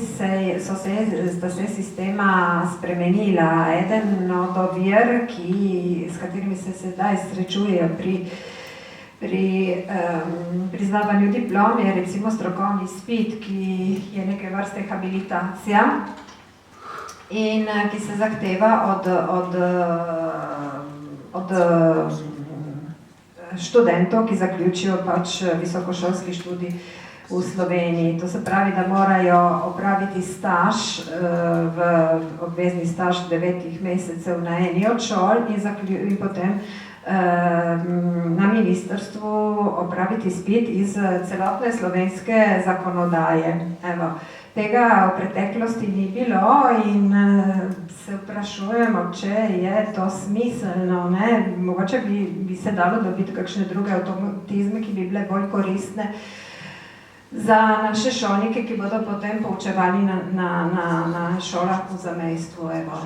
sta se sistema spremenila. Eden od ovir, s katerimi se sedaj srečujejo pri priznavanju diplom, je recimo strokovni izpit, ki je neke vrste habilitacija in ki se zahteva od študentov, ki zaključijo pač visokošolski študij v Sloveniji. To se pravi, da morajo opraviti staž, obvezni staž 9 mesecev na eni od šol in potem na ministrstvu opraviti izpit iz celotne slovenske zakonodaje. Evo, tega v preteklosti ni bilo in se vprašujemo, če je to smiselno, ne? Mogoče bi se dalo dobiti kakšne druge avtomatizme, ki bi bile bolj koristne za naše šolnike, ki bodo potem poučevali na šolah v zamejstvu. Evo.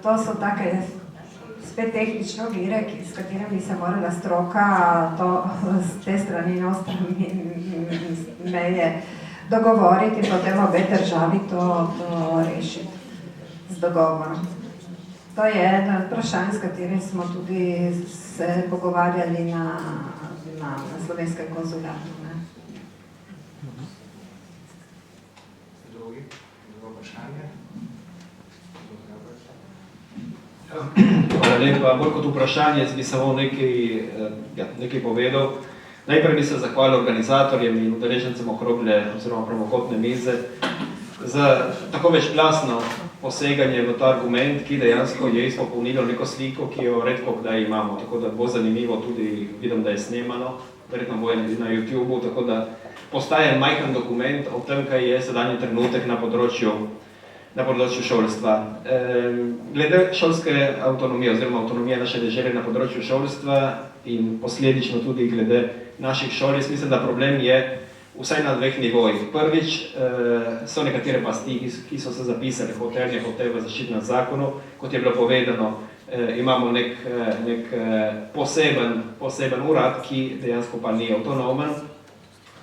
To so take spet tehnične ovire, s katerimi se morala stroka z te strani nostra meje dogovoriti in potem obe državi to rešiti z dogovorom. To je eno vprašanje, s katerim smo tudi se pogovarjali na slovenskem konzulatu. Drugo vprašanje? Hvala lepa. Bolj kot vprašanje, bi samo nekaj povedal. Najprej bi se zahvalil organizatorjem in udeležencem okrogle oziroma pravokotne mize za tako večplastno poseganje v ta argument, ki dejansko je izpopolnilo neko sliko, ki jo redko kdaj imamo. Tako da bo zanimivo tudi, vidim, da je snemano, verjetno bo na YouTubeu, tako da postaje majhen dokument o tem, kaj je sedanji trenutek na področju šolstva. Glede šolske avtonomije oziroma avtonomije naše dežele na področju šolstva in posledično tudi glede naših šol, jaz mislim, da problem je vsaj na dveh nivojih. Prvič so nekatere pasti, ki so se zapisali hote v zaščitnem zakonu, kot je bilo povedano, imamo nek poseben urad, ki dejansko pa ni avtonomen.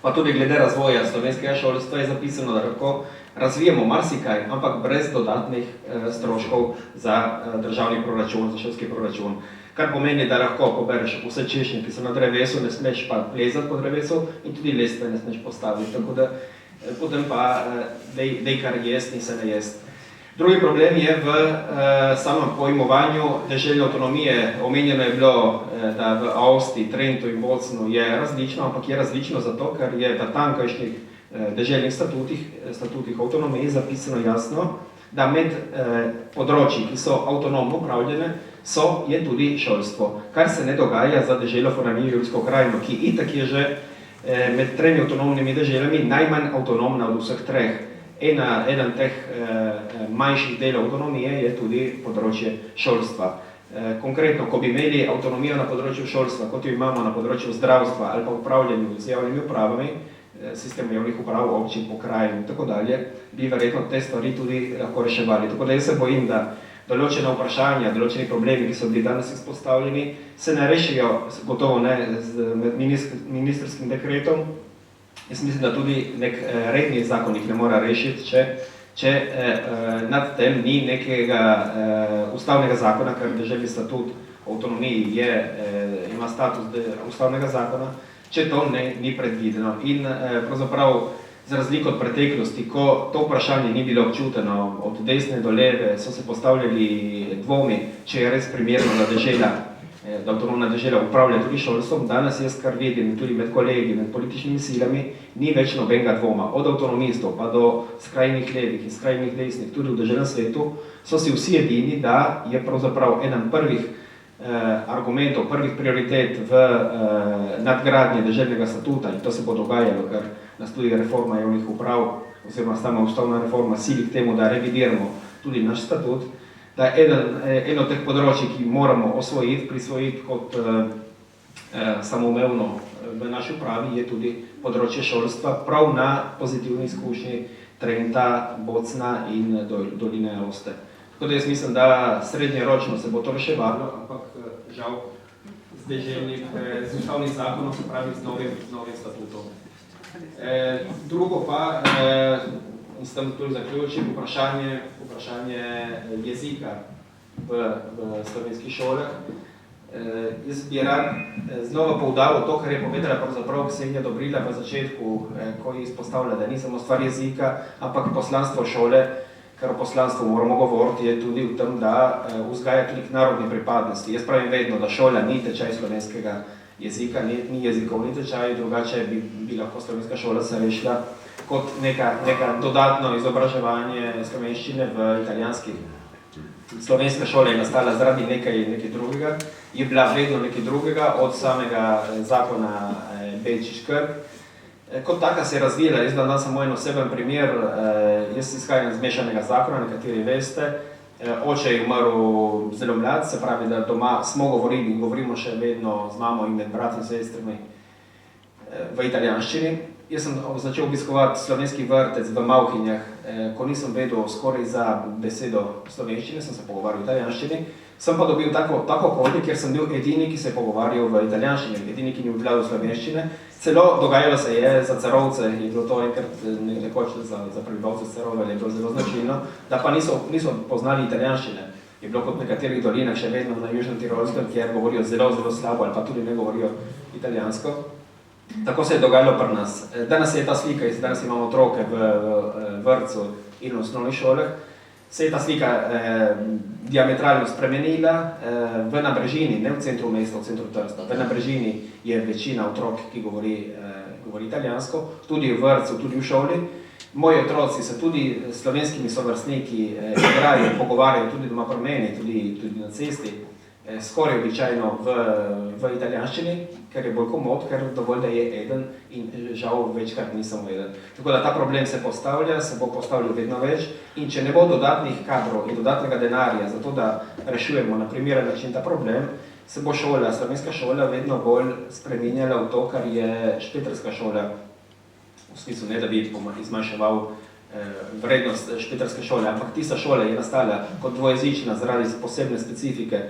Pa tudi glede razvoja slovenskega šolstva je zapisano, da lahko razvijemo marsikaj, ampak brez dodatnih stroškov za državni proračun, za šolski proračun. Kar pomeni, da lahko pobereš vse češnje, ki so na drevesu, ne smeš pa plezati po drevesu in tudi lestve ne smeš postaviti. Tako da potem pa dej kar jest in se ne jest. Drugi problem je v samem pojmovanju deželne avtonomije. Omenjeno je bilo, da v Avstriji, Trentu in Bocnu je različno, ampak je različno zato, ker je v tankajšnjih deželnih statutih avtonomije zapisano jasno, da med področji, ki so avtonomno upravljene, je tudi šolstvo, kar se ne dogaja za deželo Foranije-Julijsko krajino, ki itak je že med 3 avtonomnimi deželami najmanj avtonomna od vseh 3. Eden teh manjših delov avtonomije je tudi področje šolstva. Konkretno, ko bi imeli avtonomijo na področju šolstva, kot jo imamo na področju zdravstva ali pa upravljanju z javnimi upravami, sistem javnih uprav, občin, pokrajin in tako dalje, bi verjetno te stvari tudi lahko reševali. Tako da jaz se bojim, da določene vprašanja, določeni problemi, ki so bili danes izpostavljeni, se ne rešijo, gotovo ne med ministrskim dekretom. Jaz mislim, da tudi nek redni zakon jih ne mora rešiti, če nad tem ni nekega ustavnega zakona, ker deželni statut avtonomiji ima status ustavnega zakona, če to ni predvideno. In pravzaprav, za razliko od preteklosti, ko to vprašanje ni bilo občuteno od desne do leve, so se postavljali dvomi, če je res primerno, da avtonomna dežela upravlja tudi šolstvom. Danes jaz kar vidim tudi med kolegi, med političnimi silami, ni več nobenega dvoma. Od avtonomistov pa do skrajnih levih in skrajnih desnih, tudi v deželnem svetu, so si vsi edini, da je pravzaprav eden prvih argumentov, prvih prioritet v nadgradnje deželnega statuta, in to se bo dogajalo, ker nas tudi reforma javnih uprav, oziroma sama ustavna reforma sili k temu, da revidiramo tudi naš statut, da eno od teh področij, ki moramo prisvojiti kot samoumevno v naši upravi, je tudi področje šolstva, prav na pozitivni izkušnji Trenta, Bocna in doline Aoste. Tako da jaz mislim, da srednjeročno se bo to reševalo, ampak žal zdaj že z ustavnim zakonom, se pravi z novim statutom. Drugo pa, in s tem tudi zaključim, vprašanje jezika v slovenskih šolah. Jaz bi rad znova poudaril to, kar je povedala pravzaprav Ksenija Dobrila v začetku, ko je izpostavila, da ni samo stvar jezika, ampak poslanstvo šole, kar o poslanstvu moramo govoriti, je tudi v tem, da vzgaja tudi k narodni pripadnosti. Jaz pravim vedno, da šola ni tečaj slovenskega jezika, ni jezikovni tečaj, drugače bi lahko slovenska šola se rešila kot neka dodatno izobraževanje slovenščine v italijanskih. Slovenska šola je nastala zaradi nekaj drugega, je bila vedno nekaj drugega od samega zakona Benčić-Krk. Kot taka se je razvila, jaz dam samo en oseben primer, jaz izhajam iz mešanega zakona, nekateri veste. Oče je umrl zelo mlad, se pravi, da doma smo govorili in govorimo še vedno z mamo in med brati in sestrami v italijanščini. Jaz sem začel obiskovati slovenski vrtec v Malkinjah, ko nisem vedel skoraj za besedo slovenščine, sem se pogovarjal v italijanščini. Sem pa dobil tako okolje, kjer sem bil edini, ki se je pogovarjal v italijanščini, edini, ki ni obvladal slovenščine. Celo dogajalo se je za Cerovce, je bilo to enkrat nekoč za prebivalce Cerove, je bilo zelo značilno, da pa niso poznali italijanščine. Je bilo kot v nekaterih dolinah še vedno na Južnem Tirolskem, kjer govorijo zelo slabo ali pa tudi ne govorijo italijansko. Tako se je dogajalo pri nas. Danes je ta slika, danes imamo otroke v vrtcu in v osnovnih šolah, se je ta slika diametralno spremenila. V Nabrežini, ne v centru mesta, v centru Trsta, v Nabrežini je večina otrok, ki govori italijansko, tudi v vrtcu, tudi v šoli. Moji otroci se tudi s slovenskimi sovrstniki igrajo, pogovarjajo tudi doma pri meni, tudi na cesti, skoraj običajno v italijanščini, ker je bolj komod, ker dovolj, da je eden in žal večkrat ni samo eden. Tako da ta problem se postavlja, se bo postavljal vedno več in če ne bo dodatnih kadrov in dodatnega denarja za to, da rešujemo na primeren način ta problem, se bo šola, slovenska šola vedno bolj spreminjala v to, kar je špetrska šola. V smislu ne, da bi izmanjševal vrednost špetrske šole, ampak tista šola je nastala kot dvojezična zaradi posebne specifike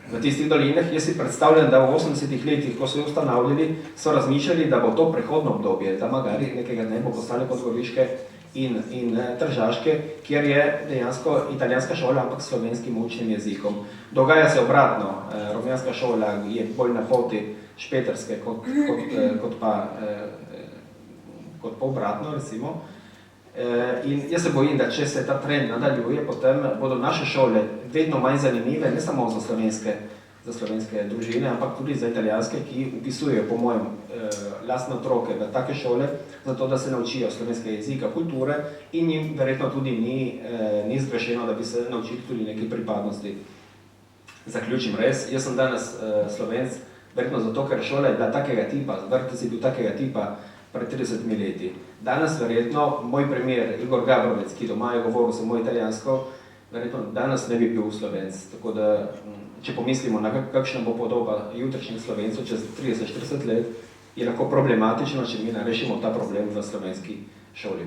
v tistih dolinah. Jaz si predstavljam, da v 80-ih letih, ko so jo ustanavljali, so razmišljali, da bo to prehodno obdobje, da magari nekega dne bo postale kot Goriške in Tržaške, kjer je dejansko italijanska šola, ampak s slovenskim učnim jezikom. Dogaja se obratno, romunska šola je bolj na poti špetrske kot pa obratno, recimo. In jaz se bojim, da če se ta trend nadaljuje, potem bodo naše šole vedno manj zanimive, ne samo za slovenske družine, ampak tudi za italijanske, ki upisujejo, po mojem, lastne otroke v take šole, zato da se naučijo slovenskega jezika, kulture in jim verjetno tudi ni zgrešeno, da bi se naučili tudi neke pripadnosti. Zaključim res, jaz sem danes Slovenc, verjetno zato, ker šola je bila takega tipa, vrtec je bil takega tipa, pred 30 leti. Danes verjetno, moj primer, Igor Gabrovec, ki doma je govoril samo italijansko, verjetno danes ne bi bil Slovenc. Tako da, če pomislimo na kakšna bo podoba jutrišnjih Slovencov čez 30-40 let, je lahko problematično, če mi ne rešimo ta problem v slovenski šoli.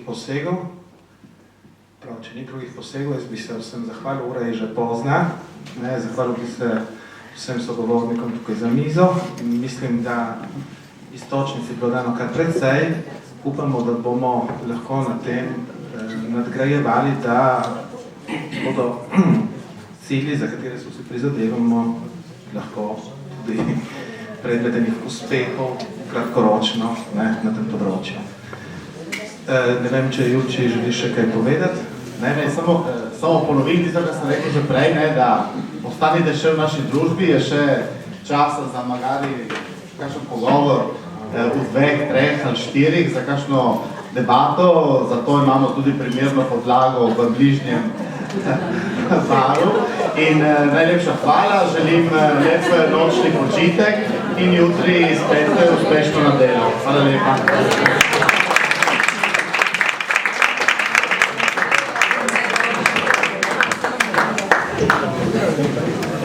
Posegov. Prav, če ni drugih posegov, jaz bi se vsem zahvalil, ura je že pozna. Zahvalil bi se vsem sogovornikom tukaj za mizo. Mislim, da istočnici je bilo dano kar precej. Upamo, da bomo lahko na tem nadgrajevali, da bodo cilji, za katere se vsi prizadevamo, lahko tudi predmetenih uspehov kratkoročno na tem področju. Ne vem, če Jurči želiš še kaj povedati? Ne, samo ponoviti, kar sem rekel že prej, da ostanite še v naši družbi, je še časa za magari kakšen pogovor v 2, 3 ali 4, za kakšno debato, zato imamo tudi primerno podlago v bližnjem baru. In najlepša hvala, želim lep nočni počitek in jutri spet uspešno na delo. Hvala lepa. Thank you. Hvala.